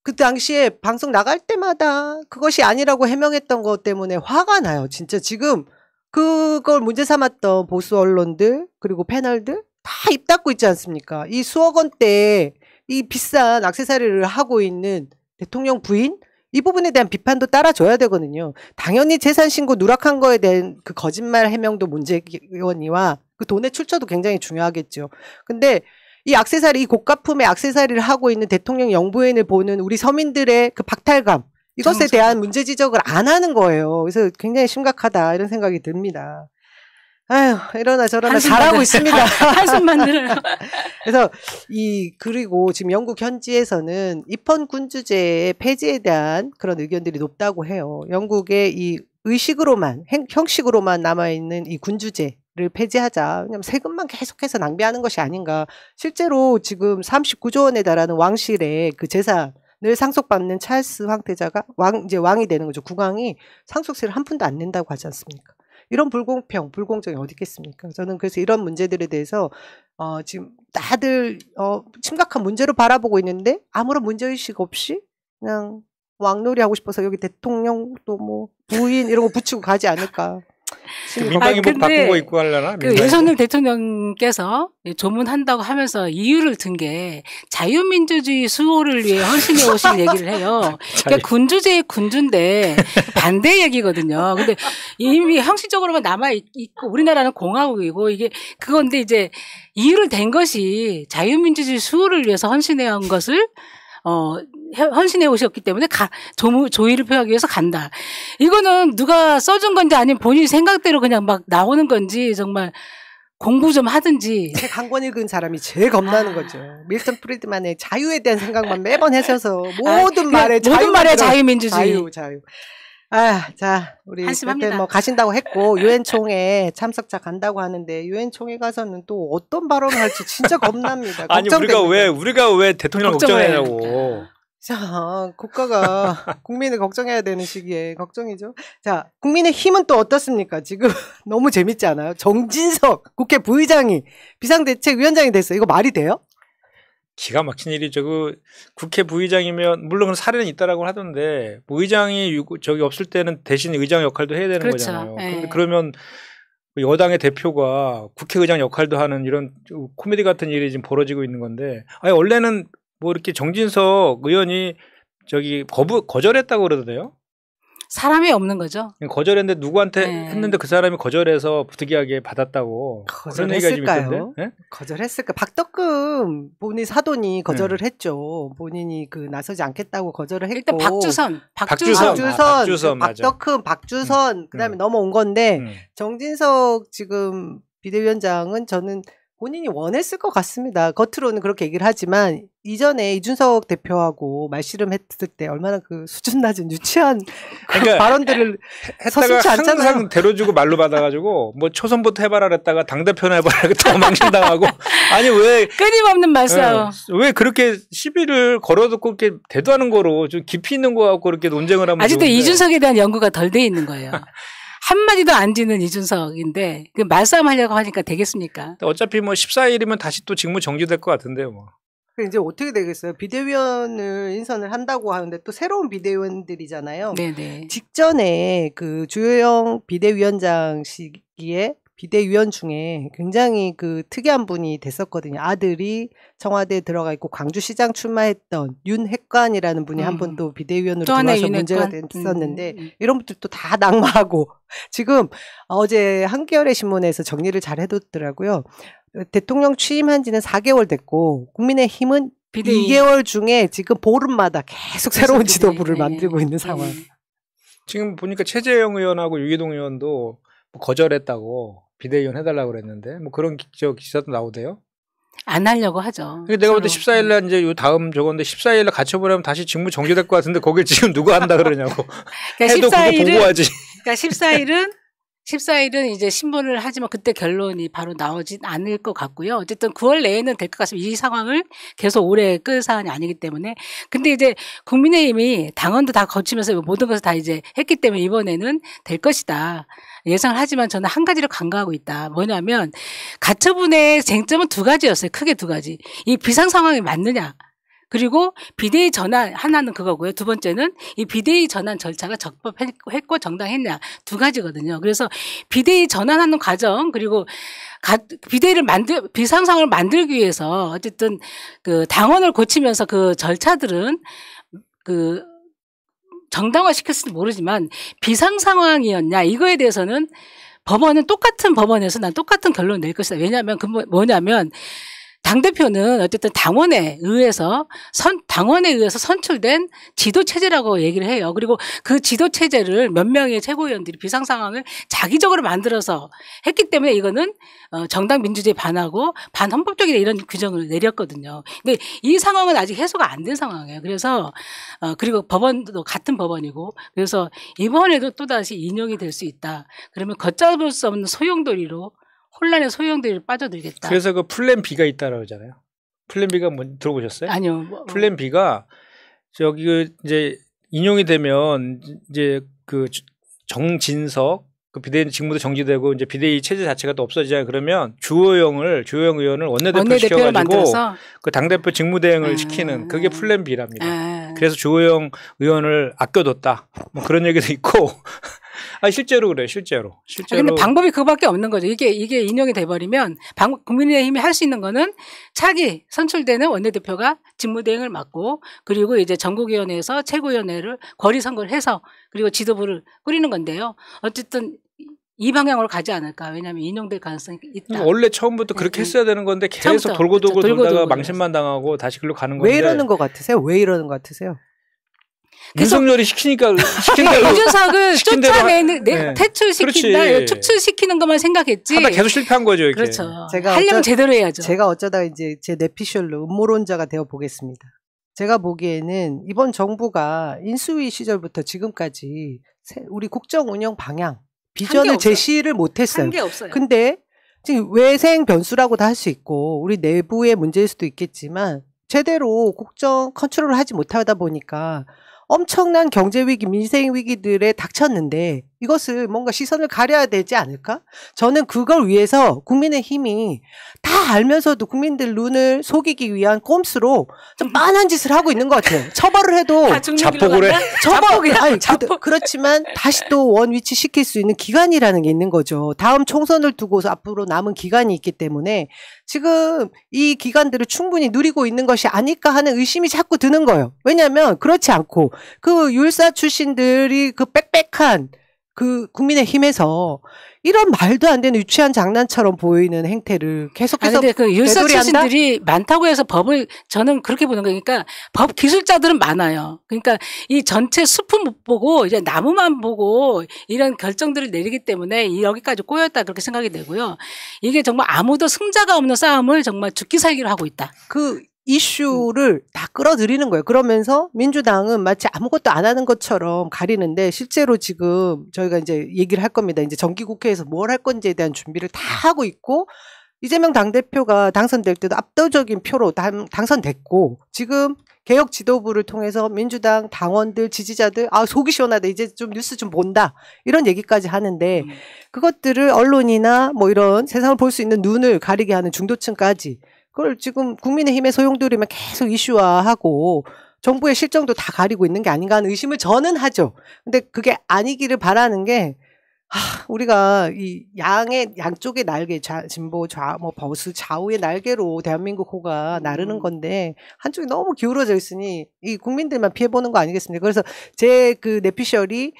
그 당시에 방송 나갈 때마다 그것이 아니라고 해명했던 것 때문에 화가 나요. 진짜 지금 그걸 문제 삼았던 보수 언론들 그리고 패널들 다 입 닫고 있지 않습니까? 이 수억 원대 이 비싼 액세서리를 하고 있는 대통령 부인? 이 부분에 대한 비판도 따라줘야 되거든요. 당연히 재산신고 누락한 거에 대한 그 거짓말 해명도 문제원이와 그 돈의 출처도 굉장히 중요하겠죠. 근데 이 액세서리, 이 고가품의 액세서리를 하고 있는 대통령 영부인을 보는 우리 서민들의 그 박탈감, 이것에 대한 문제 지적을 안 하는 거예요. 그래서 굉장히 심각하다 이런 생각이 듭니다. 아유, 이러나 저러나 잘하고 있습니다. 한숨만 들어요. 그래서 그리고 지금 영국 현지에서는 입헌 군주제의 폐지에 대한 그런 의견들이 높다고 해요. 영국의 이 의식으로만, 형식으로만 남아있는 이 군주제를 폐지하자. 왜냐면 세금만 계속해서 낭비하는 것이 아닌가. 실제로 지금 39조 원에 달하는 왕실의 그 재산을 상속받는 찰스 황태자가 이제 왕이 되는 거죠. 국왕이 상속세를 한 푼도 안 낸다고 하지 않습니까? 이런 불공정이 어디 있겠습니까? 저는 그래서 이런 문제들에 대해서 지금 다들 심각한 문제로 바라보고 있는데 아무런 문제의식 없이 그냥 왕놀이 하고 싶어서 여기 대통령 또 뭐 부인 이런 거 붙이고 가지 않을까. 민방위복 바꾼 거 입고 하려나? 그 윤석열 대통령께서 조문한다고 하면서 이유를 든 게 자유민주주의 수호를 위해 헌신해 오신 얘기를 해요. 그러니까 군주제의 군주인데 반대 얘기거든요. 근데 이미 형식적으로만 남아있고 우리나라는 공화국이고 이게 그건데 이제 이유를 댄 것이 자유민주주의 수호를 위해서 헌신해 온 것을 헌신해 오셨기 때문에 조의를 표하기 위해서 간다. 이거는 누가 써준 건지 아니면 본인 생각대로 그냥 막 나오는 건지 정말 공부 좀 하든지. 책 한 권 읽은 사람이 제일 겁나는 거죠. 밀턴 프리드만의 자유에 대한 생각만 매번 하셔서 모든 말에 자유민주주의. 자유. 자, 우리 그때 뭐 가신다고 했고 유엔 총회 참석자 간다고 하는데 유엔 총회 가서는 또 어떤 발언을 할지 진짜 겁납니다. 아니 우리가 왜 대통령 걱정하냐고. 자, 국가가 국민을 걱정해야 되는 시기에 걱정이죠. 자, 국민의힘은 또 어떻습니까? 지금 너무 재밌지 않아요? 정진석 국회 부의장이 비상대책위원장이 됐어요. 이거 말이 돼요? 기가 막힌 일이죠. 그 국회 부의장이면 물론 사례는 있다라고 하던데 뭐 의장이 저기 없을 때는 대신 의장 역할도 해야 되는 그렇죠. 거잖아요. 네. 그런데 그러면 여당의 대표가 국회의장 역할도 하는 이런 코미디 같은 일이 지금 벌어지고 있는 건데, 아니 원래는 뭐 이렇게 정진석 의원이 저기 거절했다고 그러던데요. 사람이 없는 거죠. 거절했는데 누구한테 네. 했는데 그 사람이 거절해서 부득이하게 받았다고 그런 얘기가 지금 있던데. 거절했을까요? 네? 거절했을까? 박덕금 본인 사돈이 거절을 했죠. 본인이 그 나서지 않겠다고 거절을 했고. 일단 박주선. 맞아. 박덕금, 박주선 그다음에 넘어온 건데 정진석 지금 비대위원장은 저는 본인이 원했을 것 같습니다. 겉으로는 그렇게 얘기를 하지만 이전에 이준석 대표하고 말씨름했을 때 얼마나 그 수준 낮은 유치한 그러니까 발언들을 했다가 서슴지 않잖아요. 항상 대로주고 말로 받아가지고 뭐 초선부터 해봐라 그랬다가 당대표나 해봐라 그랬다가 망신당하고 아니 왜 끊임없는 말싸움. 왜 그렇게 시비를 걸어놓고 이렇게 대두하는 거로 좀 깊이 있는 거 갖고 이렇게 논쟁을 하면 아직도 좋은데. 이준석에 대한 연구가 덜 돼 있는 거예요. 한마디도 안 지는 이준석인데 그 말싸움 하려고 하니까 되겠습니까? 어차피 뭐 14일이면 다시 또 직무 정지될 것 같은데요. 뭐. 이제 어떻게 되겠어요? 비대위원을 인선을 한다고 하는데 또 새로운 비대위원들이잖아요. 네네. 직전에 그 주호영 비대위원장 시기에 비대위원 중에 굉장히 그 특이한 분이 됐었거든요. 아들이 청와대에 들어가 있고 광주시장 출마했던 윤핵관이라는 분이 한 분 또 비대위원으로 들어와서 문제가 됐었는데 이런 분들도 다 낙마하고 지금 어제 한겨레 신문에서 정리를 잘 해뒀더라고요. 대통령 취임한 지는 4개월 됐고 국민의힘은 비대위. 2개월 중에 지금 보름마다 계속 새로운 지도부를 만들고 있는 상황. 지금 보니까 최재형 의원하고 유기동 의원도 뭐 거절했다고 비대위원 해달라고 그랬는데 뭐 그런 기사도 나오대요. 안 하려고 하죠. 내가 볼 때 14일날 이제 요 다음 저건데 14일날 갖춰보려면 다시 직무 정지될 것 같은데 거길 지금 누가 한다 그러냐고. 그러니까 해도 14일은, 그거 보고하지. 그러니까 14일은 이제 신문을 하지만 그때 결론이 바로 나오진 않을 것 같고요. 어쨌든 9월 내에는 될 것 같습니다. 이 상황을 계속 오래 끌 사안이 아니기 때문에. 근데 이제 국민의힘이 당원도 다 거치면서 모든 것을 다 이제 했기 때문에 이번에는 될 것이다. 예상을 하지만 저는 한 가지를 간과하고 있다. 뭐냐면 가처분의 쟁점은 두 가지였어요. 크게 두 가지. 이 비상 상황이 맞느냐. 그리고 비대위 전환 하나는 그거고요. 두 번째는 이 비대위 전환 절차가 적법했고 정당했냐 두 가지거든요. 그래서 비대위 전환하는 과정 그리고 비대위를 비상 상황을 만들기 위해서 어쨌든 그 당원을 고치면서 그 절차들은 그 정당화 시켰을지 모르지만 비상 상황이었냐 이거에 대해서는 법원은 똑같은 법원에서 난 똑같은 결론을 낼 것이다. 왜냐하면 그 뭐냐면 당대표는 어쨌든 당원에 의해서 선출된 지도체제라고 얘기를 해요. 그리고 그 지도체제를 몇 명의 최고위원들이 비상상황을 자기적으로 만들어서 했기 때문에 이거는 정당 민주주의에 반하고 반헌법적이다 이런 규정을 내렸거든요. 근데 이 상황은 아직 해소가 안 된 상황이에요. 그래서 그리고 법원도 같은 법원이고 그래서 이번에도 또다시 인용이 될 수 있다. 그러면 걷잡을 수 없는 소용돌이로 혼란의 소용돌이를 빠져들겠다. 그래서 그 플랜 B가 있다라고 하잖아요. 플랜 B가 뭐 들어보셨어요? 아니요. 플랜 B가 저기 이제 인용이 되면 이제 그 정진석 그 비대위 직무도 정지되고 이제 비대위 체제 자체가 또 없어지잖아요. 그러면 주호영 의원을 원내대표 시켜가지고 그 당대표 직무대행을 시키는 그게 플랜 B랍니다. 그래서 주호영 의원을 아껴뒀다. 뭐 그런 얘기도 있고. 아 실제로 그래요. 실제로. 근데 방법이 그거밖에 없는 거죠. 이게 인용이 돼버리면 국민의힘이 할 수 있는 거는 차기 선출되는 원내대표가 직무대행을 맡고 그리고 이제 전국위원회에서 최고위원회를 거리 선거를 해서 그리고 지도부를 꾸리는 건데요. 어쨌든 이 방향으로 가지 않을까. 왜냐하면 인용될 가능성이 있다. 원래 처음부터 그렇게 했어야 되는 건데 계속 돌고 돌다가 망신만 당하고 다시 글로 가는 건데. 왜 이러는 것 같으세요? 왜 이러는 것 같으세요? 윤석열이 시키니까 이준석을 쫓아내는 퇴출시킨다. 축출시키는 것만 생각했지. 하다 계속 실패한 거죠. 이렇게. 그렇죠. 하려면 제대로 해야죠. 제가 어쩌다 이제 제 내피셜로 음모론자가 되어 보겠습니다. 제가 보기에는 이번 정부가 인수위 시절부터 지금까지 우리 국정 운영 방향, 비전을 제시를 못했어요. 한 게 없어요. 근데 지금 외생 변수라고도 할 수 있고 우리 내부의 문제일 수도 있겠지만 제대로 국정 컨트롤을 하지 못하다 보니까 엄청난 경제 위기, 민생 위기들에 닥쳤는데 이것을 뭔가 시선을 가려야 되지 않을까? 저는 그걸 위해서 국민의힘이 다 알면서도 국민들 눈을 속이기 위한 꼼수로 좀 뻔한 짓을 하고 있는 것 같아요. 처벌을 해도 자폭을 해. 그렇지만 다시 또 원위치 시킬 수 있는 기간이라는 게 있는 거죠. 다음 총선을 두고서 앞으로 남은 기간이 있기 때문에 지금 이 기간들을 충분히 누리고 있는 것이 아닐까 하는 의심이 자꾸 드는 거예요. 왜냐하면 그렇지 않고 그 율사 출신들이 그 빽빽한 그 국민의힘에서 이런 말도 안 되는 유치한 장난처럼 보이는 행태를 계속해서 근데 그 율사 되돌이한다? 출신들이 많다고 해서 법을 저는 그렇게 보는 거니까 그러니까 법 기술자들은 많아요. 그러니까 이 전체 숲은 못 보고 이제 나무만 보고 이런 결정들을 내리기 때문에 여기까지 꼬였다 그렇게 생각이 되고요. 이게 정말 아무도 승자가 없는 싸움을 정말 죽기 살기로 하고 있다. 그 이슈를 다 끌어들이는 거예요. 그러면서 민주당은 마치 아무것도 안 하는 것처럼 가리는데 실제로 지금 저희가 이제 얘기를 할 겁니다. 이제 정기국회에서 뭘 할 건지에 대한 준비를 다 하고 있고 이재명 당대표가 당선될 때도 압도적인 표로 당선됐고 지금 개혁 지도부를 통해서 민주당 당원들 지지자들 속이 시원하다 이제 좀 뉴스 좀 본다 이런 얘기까지 하는데 그것들을 언론이나 뭐 이런 세상을 볼 수 있는 눈을 가리게 하는 중도층까지 그걸 지금 국민의힘의 소용돌이면 계속 이슈화하고 정부의 실정도 다 가리고 있는 게 아닌가 하는 의심을 저는 하죠. 근데 그게 아니기를 바라는 게 우리가 이 양쪽의 날개, 진보, 뭐 보수, 좌우의 날개로 대한민국 호가 나르는 건데 한쪽이 너무 기울어져 있으니 이 국민들만 피해보는 거 아니겠습니까? 그래서 제 그 내피셜이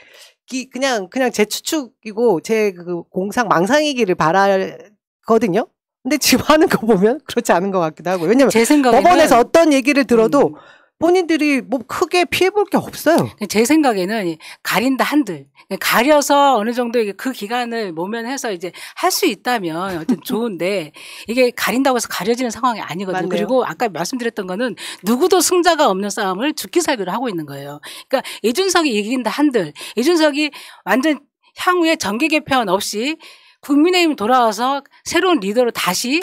그냥 제 추측이고 제 그 망상이기를 바라거든요. 근데 지금 하는 거 보면 그렇지 않은 것 같기도 하고. 왜냐면 제 생각에는 법원에서 어떤 얘기를 들어도 본인들이 뭐 크게 피해볼 게 없어요. 제 생각에는 가린다 한들 가려서 어느 정도 그 기간을 모면해서 이제 할 수 있다면 어쨌든 좋은데 이게 가린다고 해서 가려지는 상황이 아니거든요. 맞네요. 그리고 아까 말씀드렸던 거는 누구도 승자가 없는 싸움을 죽기 살기로 하고 있는 거예요. 그러니까 이준석이 이긴다 한들 이준석이 완전 향후에 정계 개편 없이 국민의힘이 돌아와서 새로운 리더로 다시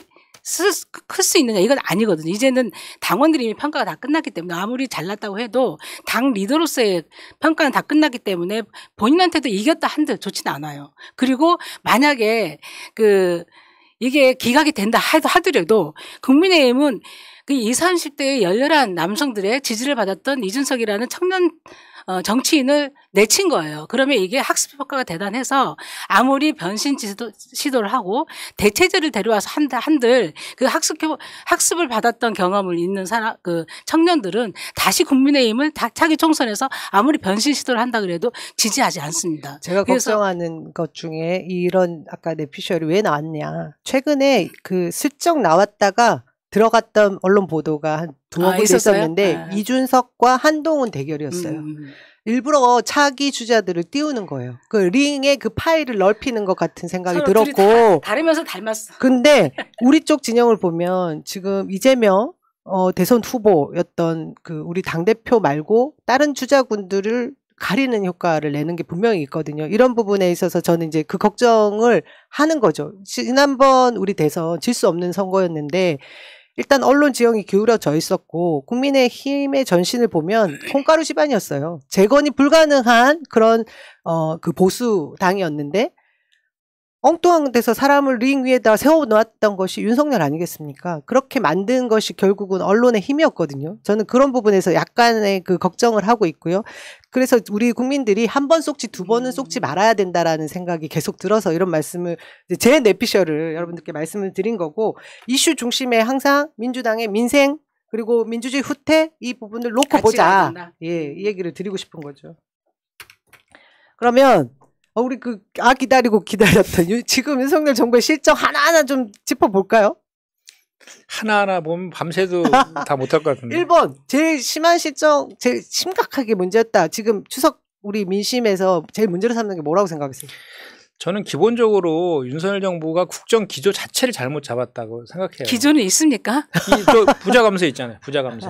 클 수 있느냐 이건 아니거든요. 이제는 당원들이 이미 평가가 다 끝났기 때문에 아무리 잘났다고 해도 당 리더로서의 평가는 다 끝났기 때문에 본인한테도 이겼다 한들 좋지는 않아요. 그리고 만약에 이게 기각이 된다 하더라도 국민의힘은 그 20, 30대의 열렬한 남성들의 지지를 받았던 이준석이라는 청년 정치인을 내친 거예요. 그러면 이게 학습 효과가 대단해서 아무리 변신 시도를 하고 대체제를 데려와서 한들 그 학습을 받았던 경험을 있는 청년들은 다시 국민의힘을 차기 총선에서 아무리 변신 시도를 한다 그래도 지지하지 않습니다. 제가 걱정하는 것 중에 이런 아까 내피셜이 왜 나왔냐. 최근에 그 슬쩍 나왔다가 들어갔던 언론 보도가 한 두어 번 있었는데 이준석과 한동훈 대결이었어요. 일부러 차기 주자들을 띄우는 거예요. 그 링의 그 파일을 넓히는 것 같은 생각이 들었고. 다르면서 닮았어. 근데 우리 쪽 진영을 보면 지금 이재명 대선 후보였던 그 우리 당대표 말고 다른 주자군들을 가리는 효과를 내는 게 분명히 있거든요. 이런 부분에 있어서 저는 이제 그 걱정을 하는 거죠. 지난번 우리 대선 질 수 없는 선거였는데 일단 언론 지형이 기울어져 있었고 국민의힘의 전신을 보면 콩가루 집안이었어요. 재건이 불가능한 그런 그 보수 당이었는데 엉뚱한 데서 사람을 링 위에다 세워놓았던 것이 윤석열 아니겠습니까? 그렇게 만든 것이 결국은 언론의 힘이었거든요. 저는 그런 부분에서 약간의 그 걱정을 하고 있고요. 그래서 우리 국민들이 한 번 쏙지 두 번은 쏙지 말아야 된다라는 생각이 계속 들어서 이런 말씀을 제 내피셜을 여러분들께 말씀을 드린 거고 이슈 중심에 항상 민주당의 민생 그리고 민주주의 후퇴 이 부분을 놓고 보자. 예, 이 얘기를 드리고 싶은 거죠. 그러면 우리 기다렸던 지금 윤석열 정부의 실정 하나하나 좀 짚어볼까요? 하나하나 보면 밤새도 다 못할 것 같은데. 1번 제일 심한 실정 제일 심각하게 문제였다. 지금 추석 우리 민심에서 제일 문제로 삼는 게 뭐라고 생각하세요? 저는 기본적으로 윤석열 정부가 국정 기조 자체를 잘못 잡았다고 생각해요. 기조는 있습니까? 부자 감세 있잖아요. 부자 감세.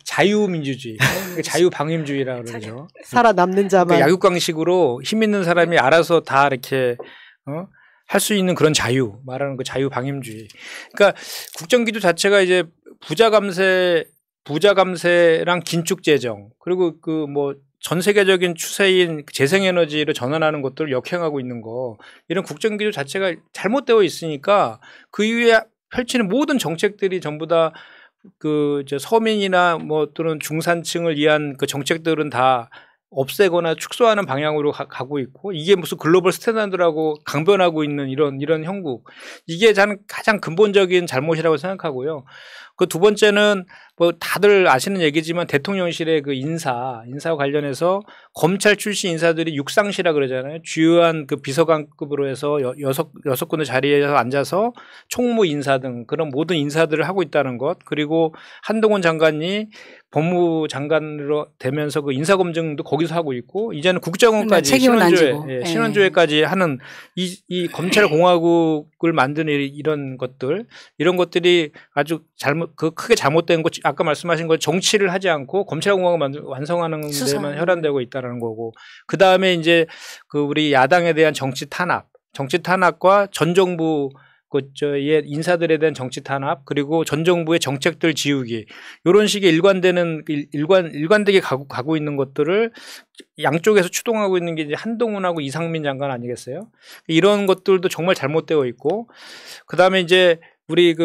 자유민주주의. 자유방임주의라고 그러죠. 살아남는 자만. 그러니까 약육강식으로 힘 있는 사람이 알아서 다 이렇게 할 수 있는 그런 자유 말하는 그 자유방임주의. 그러니까 국정 기조 자체가 이제 부자 감세랑 긴축 재정 그리고 전 세계적인 추세인 재생에너지를 전환하는 것들을 역행하고 있는 거, 이런 국정기조 자체가 잘못되어 있으니까 그 이후에 펼치는 모든 정책들이 전부 다 그 서민이나 뭐 또는 중산층을 위한 그 정책들은 다 없애거나 축소하는 방향으로 가고 있고, 이게 무슨 글로벌 스탠다드라고 강변하고 있는 이런 형국, 이게 저는 가장 근본적인 잘못이라고 생각하고요. 그 두 번째는 뭐 다들 아시는 얘기지만 대통령실의 그 인사와 관련해서 검찰 출신 인사들이 육상시라 그러잖아요. 주요한 그 비서관급으로 해서 여섯 군데 자리에서 앉아서 총무 인사 등 그런 모든 인사들을 하고 있다는 것, 그리고 한동훈 장관이 법무장관으로 되면서 그 인사검증도 거기서 하고 있고, 이제는 국정원까지 신원조회까지 하는 이 검찰공화국을 만드는 이런 것들이 아주 크게 잘못된 것, 아까 말씀하신 것, 정치를 하지 않고 검찰공화국을 완성하는 데만 혈안되고 있다는 거고, 그 다음에 이제 그 우리 야당에 대한 정치 탄압과 전 정부 인사들에 대한 정치 탄압, 그리고 전 정부의 정책들 지우기, 이런 식의 일관되게 가고 있는 것들을 양쪽에서 추동하고 있는 게 이제 한동훈하고 이상민 장관 아니겠어요? 이런 것들도 정말 잘못되어 있고, 그 다음에 이제 우리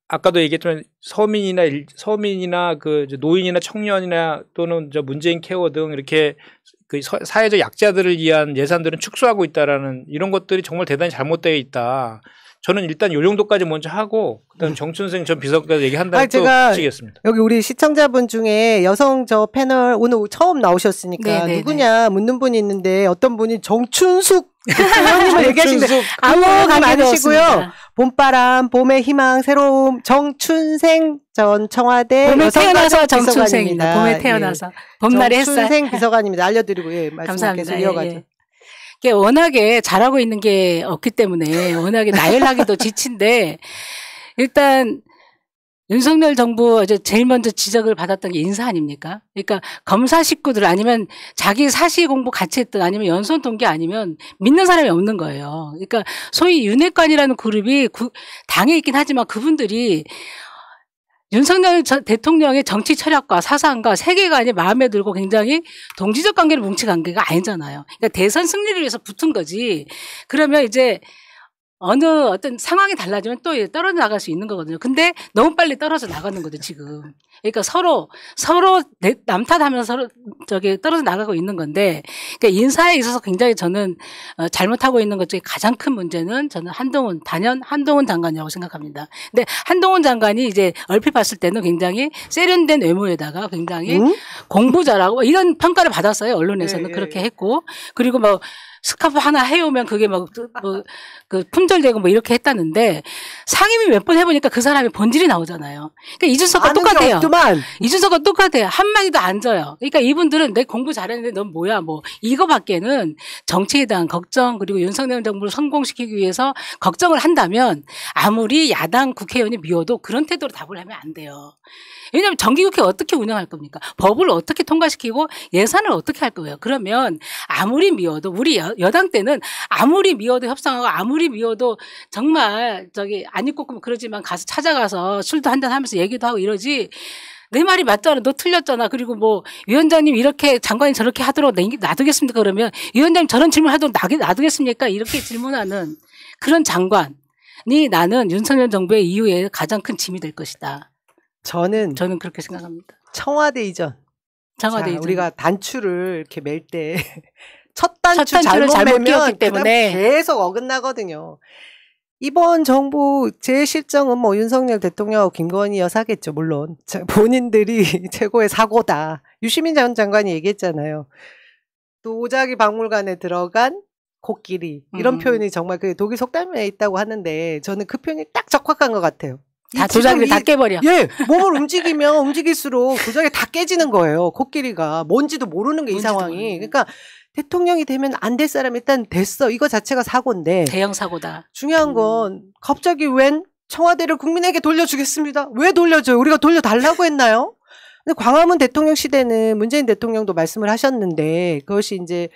아까도 얘기했지만 서민이나 그 노인이나 청년이나 또는 문재인 케어 등 이렇게 그 사회적 약자들을 위한 예산들은 축소하고 있다라는 이런 것들이 정말 대단히 잘못되어 있다. 저는 일단 요 정도까지 먼저 하고, 그다음 정춘생 전 비서관까지 얘기한 다음에 또 붙이겠습니다. 여기 우리 시청자분 중에 여성 패널 오늘 처음 나오셨으니까 누구냐 묻는 분이 있는데, 어떤 분이 정춘숙 의원님을 얘기하시는데 아무 관계 아니시고요. 봄바람, 봄의 희망, 새로움, 정춘생 전 청와대 봄에 태어나서 정춘생입니다. 봄에 태어나서 봄날의 햇살. 정춘생 비서관입니다. 알려드리고 말씀 계속 이어가죠. 워낙에 잘하고 있는 게 없기 때문에 워낙에 나열하기도 지친데, 일단 윤석열 정부 이제 제일 먼저 지적을 받았던 게 인사 아닙니까? 그러니까 검사 식구들 아니면 자기 사시 공부 같이 했던 아니면 연수원 동기 아니면 믿는 사람이 없는 거예요. 그러니까 소위 윤핵관이라는 그룹이 당에 있긴 하지만 그분들이 윤석열 대통령의 정치 철학과 사상과 세계관이 마음에 들고 굉장히 동지적 관계를 뭉친 관계가 아니잖아요. 그러니까 대선 승리를 위해서 붙은 거지. 그러면 이제 어떤 상황이 달라지면 또 떨어져 나갈 수 있는 거거든요. 근데 너무 빨리 떨어져 나가는 거죠, 지금. 그러니까 서로 남 탓하면서 서로 떨어져 나가고 있는 건데, 그러니까 인사에 있어서 굉장히 저는 잘못하고 있는 것 중에 가장 큰 문제는 저는 한동훈 장관이라고 생각합니다. 근데 한동훈 장관이 이제 얼핏 봤을 때는 굉장히 세련된 외모에다가 굉장히 공부 잘하고 이런 평가를 받았어요. 언론에서는 그렇게 했고, 그리고 스카프 하나 해오면 그게 품절되고 이렇게 했다는데, 상임위 몇 번 해보니까 그 사람의 본질이 나오잖아요. 그러니까 이준석과 똑같아요. 이준석과 똑같아요. 한마디도 안 져요. 그러니까 이분들은 내 공부 잘했는데 넌 뭐야, 이거밖에는 정치에 대한 걱정, 그리고 윤석열 정부를 성공시키기 위해서 걱정을 한다면 아무리 야당 국회의원이 미워도 그런 태도로 답을 하면 안 돼요. 왜냐하면 정기국회 어떻게 운영할 겁니까? 법을 어떻게 통과시키고 예산을 어떻게 할 거예요? 그러면 아무리 미워도, 우리 여당 때는 아무리 미워도 협상하고 아무리 미워도 정말 안 입고 그러지만 가서 찾아가서 술도 한잔 하면서 얘기도 하고 이러지, 내 말이 맞잖아, 너 틀렸잖아, 그리고 위원장님 이렇게 장관이 저렇게 하도록 놔두겠습니까? 그러면 위원장님 저런 질문 하도록 놔두겠습니까? 이렇게 질문하는 그런 장관이 나는 윤석열 정부의 이후에 가장 큰 짐이 될 것이다. 저는 그렇게 생각합니다. 청와대 이전. 우리가 단추를 이렇게 맬 때 첫 단추 잘못 매면 때문에 계속 어긋나거든요. 이번 정부 제 실정은 윤석열 대통령하고 김건희 여사겠죠. 물론 본인들이 최고의 사고다. 유시민 전 장관이 얘기했잖아요. 도자기 박물관에 들어간 코끼리, 이런 표현이 정말 독일 속담에 있다고 하는데, 저는 그 표현이 딱 적합한 것 같아요. 다 도자기를 다 깨버려. 몸을 움직이면 움직일수록 도자기가 다 깨지는 거예요. 코끼리가 뭔지도 모르는 게 이 상황이. 그러니까 대통령이 되면 안 될 사람 일단 됐어. 이거 자체가 사고인데. 대형 사고다. 중요한 건 갑자기 웬 청와대를 국민에게 돌려주겠습니다. 왜 돌려줘요? 우리가 돌려달라고 했나요? 근데 광화문 대통령 시대는 문재인 대통령도 말씀을 하셨는데, 그것이 이제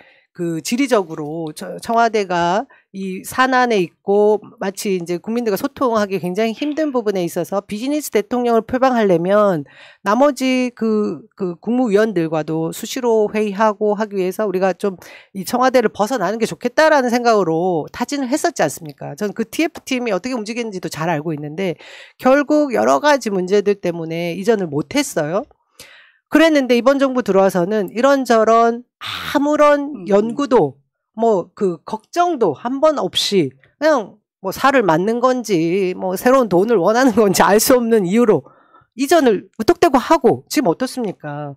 지리적으로 청와대가 이 산안에 있고 마치 이제 국민들과 소통하기 굉장히 힘든 부분에 있어서 비즈니스 대통령을 표방하려면 나머지 그 국무위원들과도 수시로 회의하고 하기 위해서 우리가 좀 이 청와대를 벗어나는 게 좋겠다라는 생각으로 타진을 했었지 않습니까? 저는 그 TF팀이 어떻게 움직이는지도 잘 알고 있는데 결국 여러 가지 문제들 때문에 이전을 못했어요. 그랬는데 이번 정부 들어와서는 이런저런 아무런 연구도 뭐 그 걱정도 한 번 없이 그냥 뭐 살을 맞는 건지 뭐 새로운 돈을 원하는 건지 알 수 없는 이유로 이전을 무턱대고 하고 지금 어떻습니까?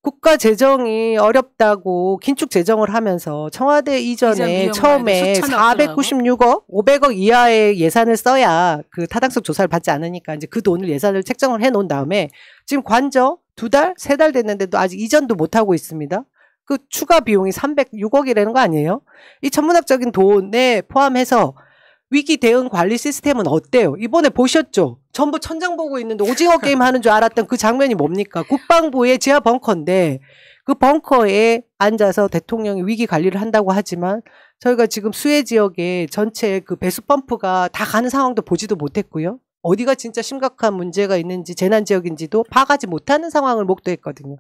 국가 재정이 어렵다고 긴축 재정을 하면서 청와대 이전에 처음에 496억, 500억 이하의 예산을 써야 그 타당성 조사를 받지 않으니까 이제 그 돈을 예산을 책정을 해 놓은 다음에 지금 관저 2달, 3달 됐는데도 아직 이전도 못 하고 있습니다. 그 추가 비용이 306억이라는 거 아니에요? 이 천문학적인 돈에 포함해서 위기 대응 관리 시스템은 어때요? 이번에 보셨죠? 전부 천장 보고 있는데 오징어 게임 하는 줄 알았던 그 장면이 뭡니까? 국방부의 지하 벙커인데 그 벙커에 앉아서 대통령이 위기 관리를 한다고 하지만 저희가 지금 수해 지역에 전체 그 배수 펌프가 다 가는 상황도 보지도 못했고요. 어디가 진짜 심각한 문제가 있는지 재난 지역인지도 파악하지 못하는 상황을 목도했거든요.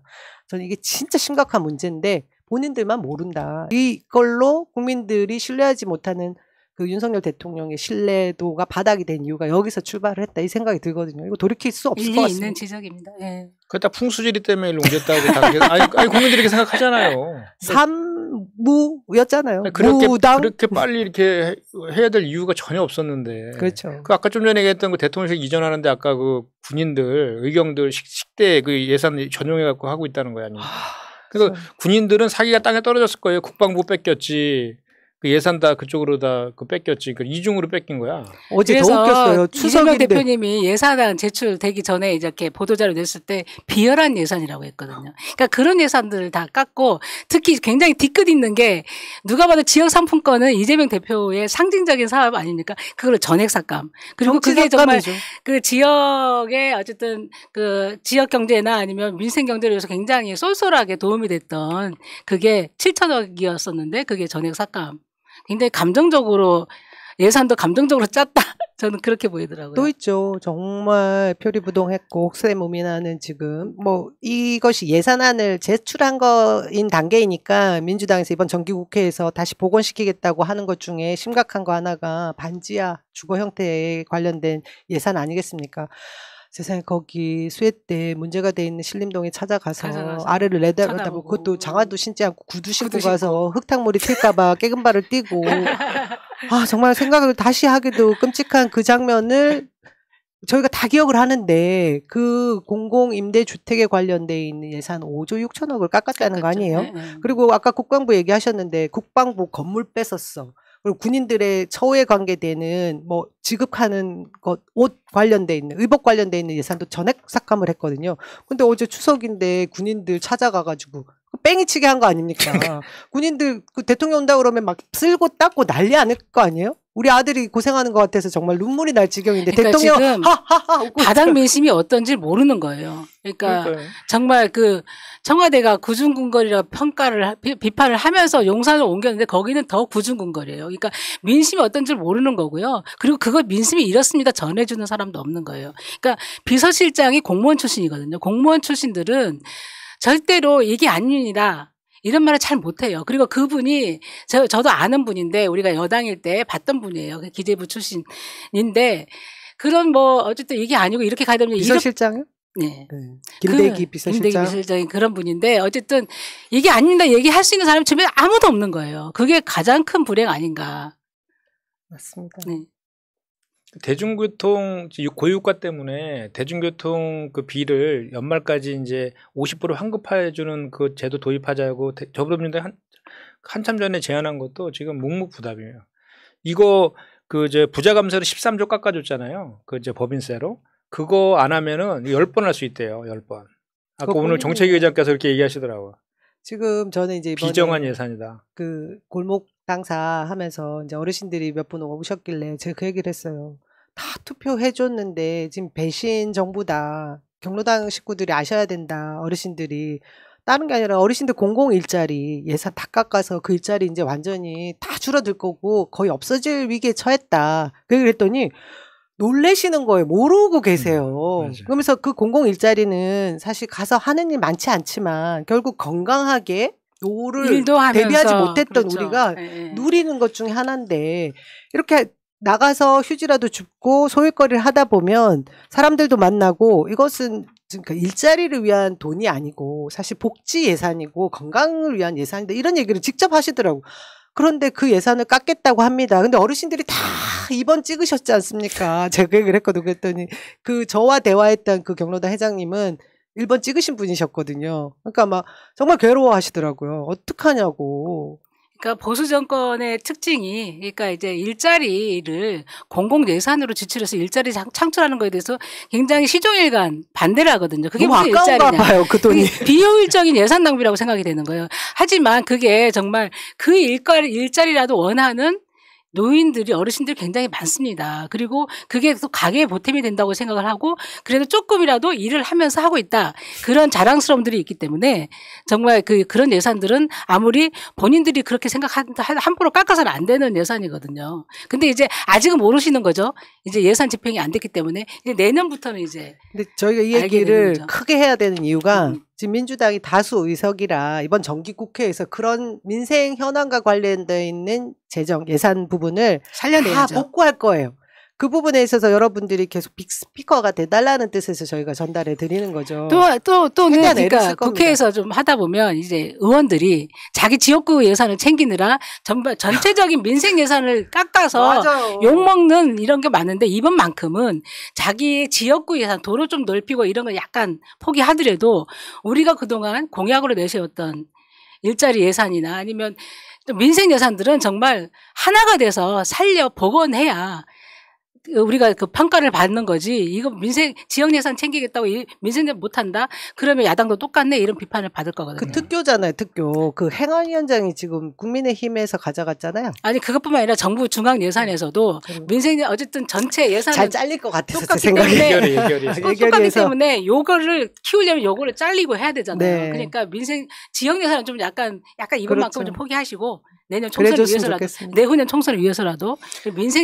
저는 이게 진짜 심각한 문제인데 본인들만 모른다. 이걸로 국민들이 신뢰하지 못하는 그 윤석열 대통령의 신뢰도가 바닥이 된 이유가 여기서 출발을 했다 이 생각이 들거든요. 이거 돌이킬 수 없을 것 같습니다. 있는 지적입니다. 예. 그게 다 풍수지리 때문에 옮겼다고 다 아니 국민들이 이렇게 생각하잖아요. 삼무였잖아요. 그렇게 빨리 이렇게 해야 될 이유가 전혀 없었는데. 그렇죠. 그 아까 좀 전에 얘기했던 그 대통령실 이전하는데 아까 그 군인들 의경들 식대 그 예산 전용해 갖고 하고 있다는 거 아니에요. 그래서 군인들은 사기가 땅에 떨어졌을 거예요. 국방부 뺏겼지. 그 예산 다 그쪽으로 다 그 뺏겼지. 그 이중으로 뺏긴 거야. 어제 더 웃겼어요. 이재명 대표님이 예산안 제출되기 전에 이렇게 보도자료 냈을 때 비열한 예산이라고 했거든요. 그러니까 그런 예산들을 다 깎고 특히 굉장히 뒤끝 있는 게 누가 봐도 지역 상품권은 이재명 대표의 상징적인 사업 아닙니까? 그걸 전액 삭감. 그리고 그게 정말 그 지역의 어쨌든 그 지역 경제나 아니면 민생 경제를 위해서 굉장히 쏠쏠하게 도움이 됐던 그게 7천억이었었는데 그게 전액 삭감. 굉장히 감정적으로 예산도 감정적으로 짰다. 저는 그렇게 보이더라고요. 또 있죠. 정말 표리부동했고 혹세무민하는 지금 뭐 이것이 예산안을 제출한 거인 단계이니까 민주당에서 이번 정기국회에서 다시 복원시키겠다고 하는 것 중에 심각한 거 하나가 반지하 주거 형태에 관련된 예산 아니겠습니까? 세상에 거기 수해 때 문제가 돼 있는 신림동에 찾아가서 아래를 내다보고 그것도 장화도 신지 않고 구두 신고 가서 흙탕물이 튈까봐 깨금발을 뛰고 아 정말 생각을 다시 하기도 끔찍한 그 장면을 저희가 다 기억을 하는데 그 공공임대주택에 관련돼 있는 예산 5조 6천억을 깎았다는 거 아니에요? 그리고 아까 국방부 얘기하셨는데 국방부 건물 뺏었어. 그리고 군인들의 처우에 관계되는 뭐 지급하는 것, 옷 관련돼 있는 의복 관련돼 있는 예산도 전액 삭감을 했거든요. 근데 어제 추석인데 군인들 찾아가가지고 뺑이치게 한 거 아닙니까? 군인들 그 대통령 온다 그러면 막 쓸고 닦고 난리 안 할 거 아니에요? 우리 아들이 고생하는 것 같아서 정말 눈물이 날 지경인데 그러니까 대통령 하하하 바닥 민심이 어떤지 모르는 거예요. 그러니까 정말 그 청와대가 구중궁궐이라 평가를 비판을 하면서 용산을 옮겼는데 거기는 더 구중궁궐이에요. 그러니까 민심이 어떤지 모르는 거고요. 그리고 그걸 민심이 이렇습니다 전해주는 사람도 없는 거예요. 그러니까 비서실장이 공무원 출신이거든요. 공무원 출신들은 절대로 이게 아닙니다. 이런 말을 잘 못해요. 그리고 그분이 저도 아는 분인데 우리가 여당일 때 봤던 분이에요. 기재부 출신인데 그런 뭐 어쨌든 이게 아니고 이렇게 가야 되면 비서실장이요? 네. 김대기 비서실장. 김대기 비서실장이 그런 분인데 어쨌든 이게 아닙니다. 얘기할 수 있는 사람이 주변에 아무도 없는 거예요. 그게 가장 큰 불행 아닌가. 맞습니다. 네. 대중교통 고유가 때문에 대중교통 그 비를 연말까지 이제 50% 환급해주는 그 제도 도입하자고 더불어민주당이 한참 전에 제안한 것도 지금 묵묵부답이에요. 이거 그 이제 부자 감세로 13조 깎아줬잖아요. 그 이제 법인세로 그거 안 하면은 10번 할 수 있대요. 10번. 아까 오늘 정책위 의장께서 이렇게 얘기하시더라고요. 지금 저는 이제 이번에 비정한 예산이다. 그 골목 당사 하면서 이제 어르신들이 몇 분 오셨길래 제가 그 얘기를 했어요. 다 투표해줬는데 지금 배신 정부다. 경로당 식구들이 아셔야 된다. 어르신들이 다른 게 아니라 어르신들 공공 일자리 예산 다 깎아서 그 일자리 이제 완전히 다 줄어들 거고 거의 없어질 위기에 처했다. 그랬더니 놀래시는 거예요. 모르고 계세요. 그러면서 그 공공 일자리는 사실 가서 하는 일 많지 않지만 결국 건강하게 노를 대비하지 못했던 그렇죠. 우리가 누리는 것 중에 하나인데 이렇게 나가서 휴지라도 줍고 소일거리를 하다 보면 사람들도 만나고 이것은 그러니까 일자리를 위한 돈이 아니고 사실 복지 예산이고 건강을 위한 예산인데 이런 얘기를 직접 하시더라고요. 그런데 그 예산을 깎겠다고 합니다. 근데 어르신들이 다 2번 찍으셨지 않습니까? 제가 그 얘기를 했거든요. 그랬더니 그 저와 대화했던 그 경로당 회장님은 1번 찍으신 분이셨거든요. 그러니까 막 정말 괴로워하시더라고요. 어떡하냐고. 그러니까 보수 정권의 특징이 그러니까 이제 일자리를 공공 예산으로 지출해서 일자리 창출하는 거에 대해서 굉장히 시종일관 반대를 하거든요. 그게 무슨 일자리냐? 봐요, 그 돈이. 비효율적인 예산 낭비라고 생각이 되는 거예요. 하지만 그게 정말 그 일자리라도 원하는 노인들이 어르신들이 굉장히 많습니다. 그리고 그게 또 가계에 보탬이 된다고 생각을 하고 그래도 조금이라도 일을 하면서 하고 있다. 그런 자랑스러움들이 있기 때문에 정말 그런 예산들은 아무리 본인들이 그렇게 생각한다 함부로 깎아서는 안 되는 예산이거든요. 근데 이제 아직은 모르시는 거죠. 이제 예산 집행이 안 됐기 때문에 이제 내년부터는 이제. 근데 저희가 이 얘기를 크게 해야 되는 이유가 지금 민주당이 다수 의석이라 이번 정기국회에서 그런 민생 현안과 관련되어 있는 재정 예산 부분을 살려내야죠. 다 복구할 거예요. 그 부분에 있어서 여러분들이 계속 빅스피커가 돼달라는 뜻에서 저희가 전달해 드리는 거죠. 또는 그러니까 국회에서 좀 하다 보면 이제 의원들이 자기 지역구 예산을 챙기느라 전체적인 민생 예산을 깎아서 욕먹는 이런 게 많은데 이번만큼은 자기 지역구 예산 도로 좀 넓히고 이런 거 약간 포기하더라도 우리가 그동안 공약으로 내세웠던 일자리 예산이나 아니면 민생 예산들은 정말 하나가 돼서 살려 복원해야 우리가 그 평가를 받는 거지. 이거 민생 지역 예산 챙기겠다고 민생 예산 못한다. 그러면 야당도 똑같네 이런 비판을 받을 거거든요. 그 특교잖아요, 특교. 그 행안위원장이 지금 국민의힘에서 가져갔잖아요. 아니 그것뿐만 아니라 정부 중앙 예산에서도 민생 어쨌든 전체 예산은 잘 잘릴 것 같아서 똑같기 때문에 똑같기 해서. 때문에 요거를 키우려면 요거를 잘리고 해야 되잖아요. 네. 그러니까 민생 지역 예산은 좀 약간 이것만큼 좀 포기하시고. 내년 총선을 위해서라도 내후년 총선을 위해서라도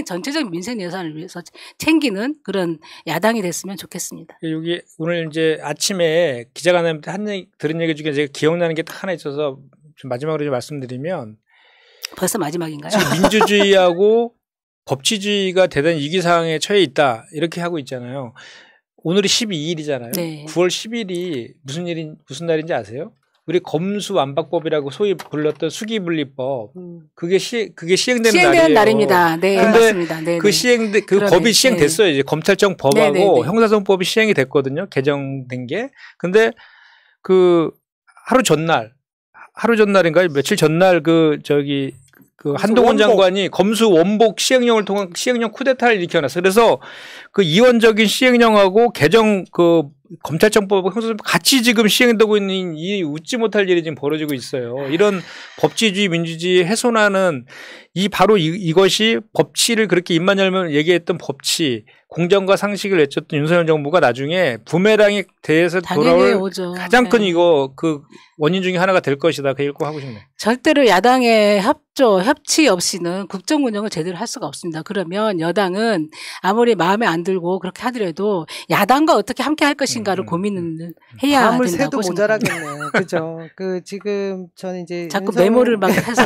전체적인 민생 예산을 위해서 챙기는 그런 야당이 됐으면 좋겠습니다. 여기 오늘 이제 아침에 기자간담회 들은 얘기 중에 제가 기억나는 게 딱 하나 있어서 좀 마지막으로 좀 말씀드리면 벌써 마지막인가요? 지금 민주주의하고 법치주의가 대단히 위기상황에 처해 있다 이렇게 하고 있잖아요. 오늘이 12일이잖아요. 네. 9월 10일이 무슨 날인지 아세요? 우리 검수완박법이라고 소위 불렀던 수기분리법 그게 시행되는 날입니다. 네, 맞습니다. 네, 그 법이 시행됐어요. 이제 검찰청 법하고 형사소송법이 시행이 됐거든요. 개정된 게. 근데 그 하루 전날인가요? 며칠 전날 그 한동훈 장관이 검수 원복 시행령을 통한 시행령 쿠데타를 일으켜놨어요. 그래서 그 이원적인 시행령하고 개정 검찰청법하고 형사소송법 같이 지금 시행되고 있는 이 웃지 못할 일이 지금 벌어지고 있어요. 이런 법치주의 민주주의 훼손하는 바로 이것이 법치를 그렇게 입만 열면 얘기했던 법치 공정과 상식을 외쳤던 윤석열 정부가 나중에 부메랑에 대해서 돌아올 가장 큰 원인 중에 하나가 될 것이다. 그 읽고 하고 싶네요. 절대로 야당의 협치 없이는 국정 운영을 제대로 할 수가 없습니다. 그러면 여당은 아무리 마음에 안 들고 그렇게 하더라도 야당과 어떻게 함께 할 것인가를 고민을 해야 된다고 밤을 새도 모자라겠네요. 그죠? 지금 저는 이제 자꾸 메모를 막 해서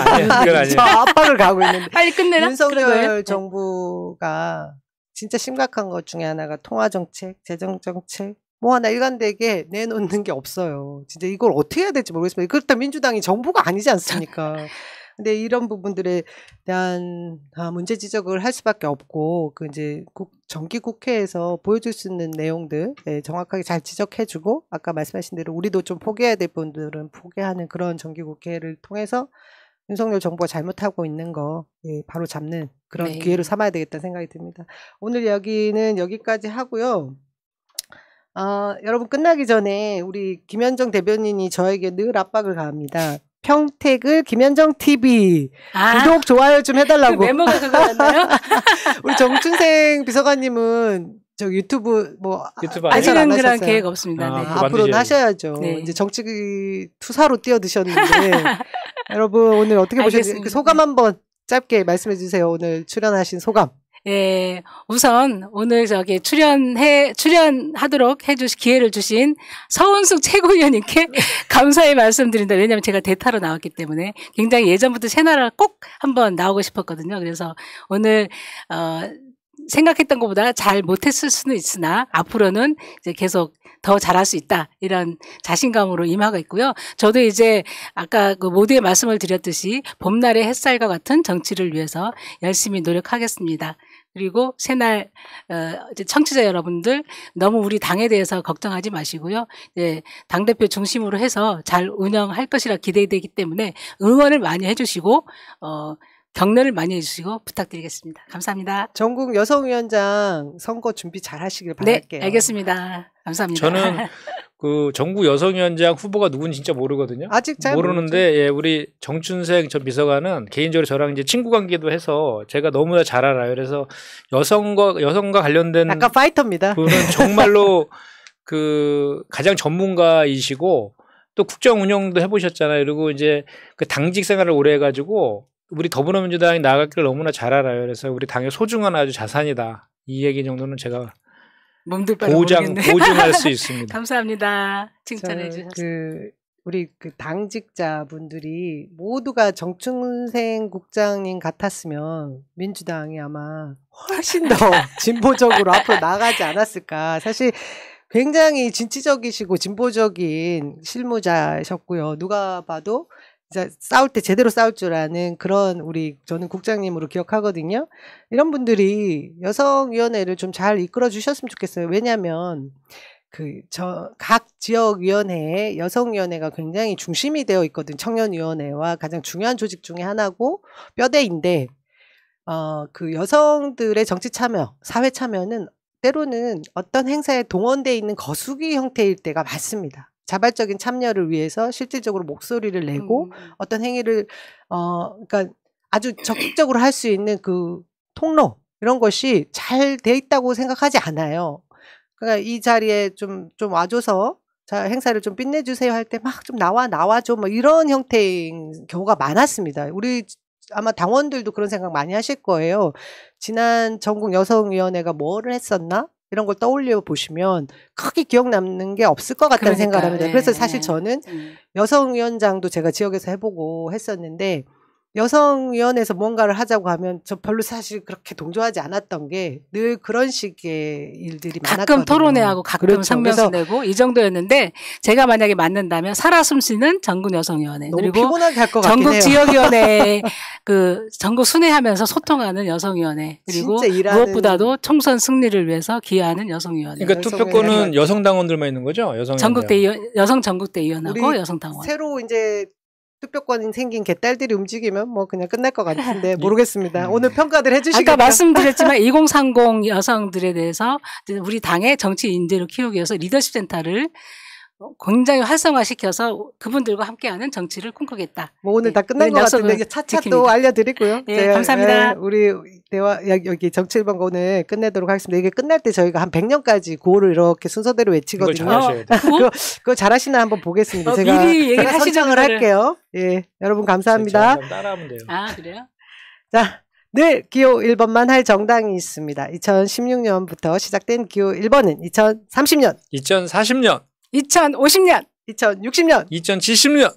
저 압박을 가고 있는데 빨리 끝내라. 윤석열 정부가 진짜 심각한 것 중에 하나가 통화정책, 재정정책 뭐 하나 일관되게 내놓는 게 없어요. 진짜 이걸 어떻게 해야 될지 모르겠습니다. 그렇다면 민주당이 정부가 아니지 않습니까? 근데 이런 부분들에 대한 문제 지적을 할 수밖에 없고 이제 정기국회에서 보여줄 수 있는 내용들 정확하게 잘 지적해주고 아까 말씀하신 대로 우리도 좀 포기해야 될 분들은 포기하는 그런 정기국회를 통해서 윤석열 정부가 잘못하고 있는 거 바로 잡는 그런 기회로 삼아야 되겠다는 생각이 듭니다. 오늘 이야기는 여기까지 하고요. 여러분 끝나기 전에 우리 김현정 대변인이 저에게 늘 압박을 가합니다. 평택을 김현정 TV 구독 좋아요 좀 해달라고. 그 메모가 그거였나요? 우리 정춘생 비서관님은 저 유튜브 뭐 유튜브 아직 아직은 안 그런 하셨어요? 계획 없습니다. 아, 네. 그거 앞으로는 만드셔야지. 하셔야죠. 네. 이제 정치 투사로 뛰어드셨는데 여러분 오늘 어떻게 보셨는지 알겠습니다. 그 소감 한번 짧게 말씀해 주세요. 오늘 출연하신 소감. 예, 우선 오늘 출연하도록 기회를 주신 서은숙 최고위원님께 감사의 말씀드린다. 왜냐하면 제가 대타로 나왔기 때문에 굉장히 예전부터 채널을 꼭 한번 나오고 싶었거든요. 그래서 오늘 생각했던 것보다 잘 못했을 수는 있으나 앞으로는 이제 계속 더 잘할 수 있다. 이런 자신감으로 임하고 있고요. 저도 이제 아까 그 모두의 말씀을 드렸듯이 봄날의 햇살과 같은 정치를 위해서 열심히 노력하겠습니다. 그리고 새날 이제 청취자 여러분들 너무 우리 당에 대해서 걱정하지 마시고요. 이제 당대표 중심으로 해서 잘 운영할 것이라 기대되기 때문에 응원을 많이 해주시고 격려를 많이 해주시고 부탁드리겠습니다. 감사합니다. 전국 여성위원장 선거 준비 잘 하시길 바랄게요. 네, 알겠습니다. 감사합니다. 저는 그 전국 여성위원장 후보가 누군지 진짜 모르거든요. 아직 잘 모르는데 예, 우리 정춘생 전 비서관은 개인적으로 저랑 이제 친구 관계도 해서 제가 너무나 잘 알아요. 그래서 여성과 관련된 약간 파이터입니다. 분은 정말로 그 가장 전문가이시고 또 국정 운영도 해보셨잖아요. 그리고 이제 그 당직 생활을 오래 해가지고 우리 더불어민주당이 나아갈 길을 너무나 잘 알아요. 그래서 우리 당의 소중한 아주 자산이다. 이 얘기 정도는 제가 몸둘 바를 모르겠네. 보증할 수 있습니다. 감사합니다. 칭찬해 주셔서. 우리 그 당직자분들이 모두가 정춘생 국장님 같았으면 민주당이 아마 훨씬 더 진보적으로 앞으로 나가지 않았을까. 사실 굉장히 진취적이시고 진보적인 실무자셨고요. 누가 봐도 이제 싸울 때 제대로 싸울 줄 아는 그런 저는 국장님으로 기억하거든요. 이런 분들이 여성위원회를 좀 잘 이끌어 주셨으면 좋겠어요. 왜냐하면 각 지역위원회에 여성위원회가 굉장히 중심이 되어 있거든. 청년위원회와 가장 중요한 조직 중에 하나고 뼈대인데, 그 여성들의 정치 참여, 사회 참여는 때로는 어떤 행사에 동원되어 있는 거수기 형태일 때가 많습니다. 자발적인 참여를 위해서 실질적으로 목소리를 내고 어떤 행위를 그러니까 아주 적극적으로 할 수 있는 그 통로 이런 것이 잘 돼 있다고 생각하지 않아요. 그러니까 이 자리에 좀 와줘서 자 행사를 좀 빛내주세요 할 때 막 좀 나와줘 뭐 이런 형태의 경우가 많았습니다. 우리 아마 당원들도 그런 생각 많이 하실 거예요. 지난 전국 여성위원회가 뭐를 했었나? 이런 걸 떠올려 보시면 크게 기억 남는 게 없을 것 같다는 생각을 합니다. 네, 그래서 사실 저는 여성위원장도 제가 지역에서 해보고 했었는데 여성위원회에서 뭔가를 하자고 하면 저 별로 사실 그렇게 동조하지 않았던 게 늘 그런 식의 일들이 많았거든요. 가끔 토론회하고 가끔 그렇죠. 성명서 내고 이 정도였는데 제가 만약에 맡는다면 살아 숨쉬는 전국 여성위원회 너무 그리고 피곤하게 할 것 같긴 전국 해요. 지역위원회 그 전국 순회하면서 소통하는 여성위원회 그리고 무엇보다도 총선 승리를 위해서 기여하는 여성위원회. 그러니까 투표권은 여성 당원들만 있는 거죠? 여성 전국대의원하고 여성 당원. 새로 이제 투표권이 생긴 개딸들이 움직이면 뭐 그냥 끝날 것 같은데 모르겠습니다. 오늘 평가들 해주시겠죠? 아까 말씀드렸지만 2030 여성들에 대해서 우리 당의 정치 인재로 키우기 위해서 리더십 센터를 굉장히 활성화시켜서 그분들과 함께하는 정치를 꿈꾸겠다. 뭐 오늘 다 끝난 것 같은데 차차 또 알려드리고요. 네, 감사합니다. 우리 대화 여기 정치 1번 오늘 끝내도록 하겠습니다. 이게 끝날 때 저희가 한 100년까지 구호를 이렇게 순서대로 외치거든요. 그거 잘하시나 한번 보겠습니다. 제가 선정을 할게요. 예, 여러분 감사합니다. 따라하면 돼요. 아 그래요? 자. 늘 기호 1번만 할 정당이 있습니다. 2016년부터 시작된 기호 1번은 2030년, 2040년, 2050년, 2060년, 2070년,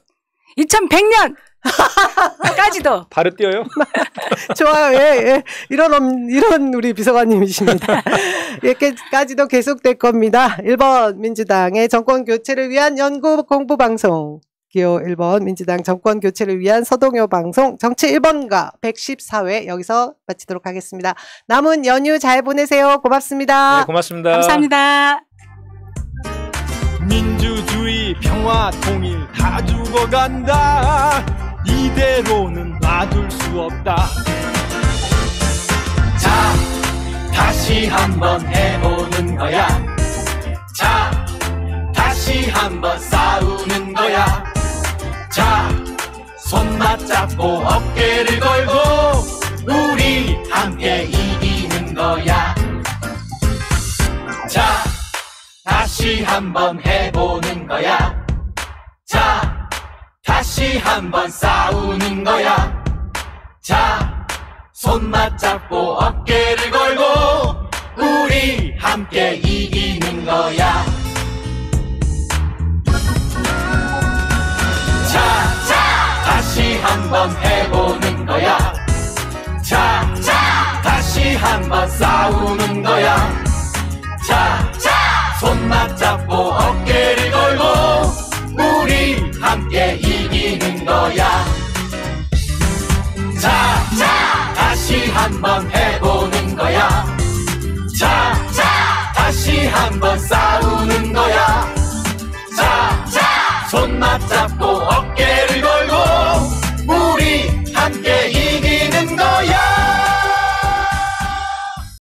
2100년 까지도 바로 뛰어요. 좋아요. 예. 이런 우리 비서관님이십니다. 여기까지도 계속될 겁니다. 1번 민주당의 정권 교체를 위한 연구 공부 방송. 기호 1번 민주당 정권 교체를 위한 서동요 방송 정치 1번가 114회 여기서 마치도록 하겠습니다. 남은 연휴 잘 보내세요. 고맙습니다. 네, 고맙습니다. 감사합니다. 민주주의 평화 통일 다 죽어간다. 이대로는 놔둘 수 없다. 자, 다시 한번 해보는 거야. 자, 다시 한번 싸우는 거야. 자, 손 맞잡고 어깨를 걸고 우리 함께 이기는 거야. 다시 한번 해보는 거야. 자, 다시 한번 싸우는 거야. 자, 손 맞잡고 어깨를 걸고 우리 함께 이기는 거야. 자, 다시 한번 해보는 거야. 자, 다시 한번 싸우는 거야. 자, 손 맞잡고 어깨를 걸고 우리 함께 이기는 거야. 자, 다시 한번 해보는 거야. 자, 다시 한번 싸우는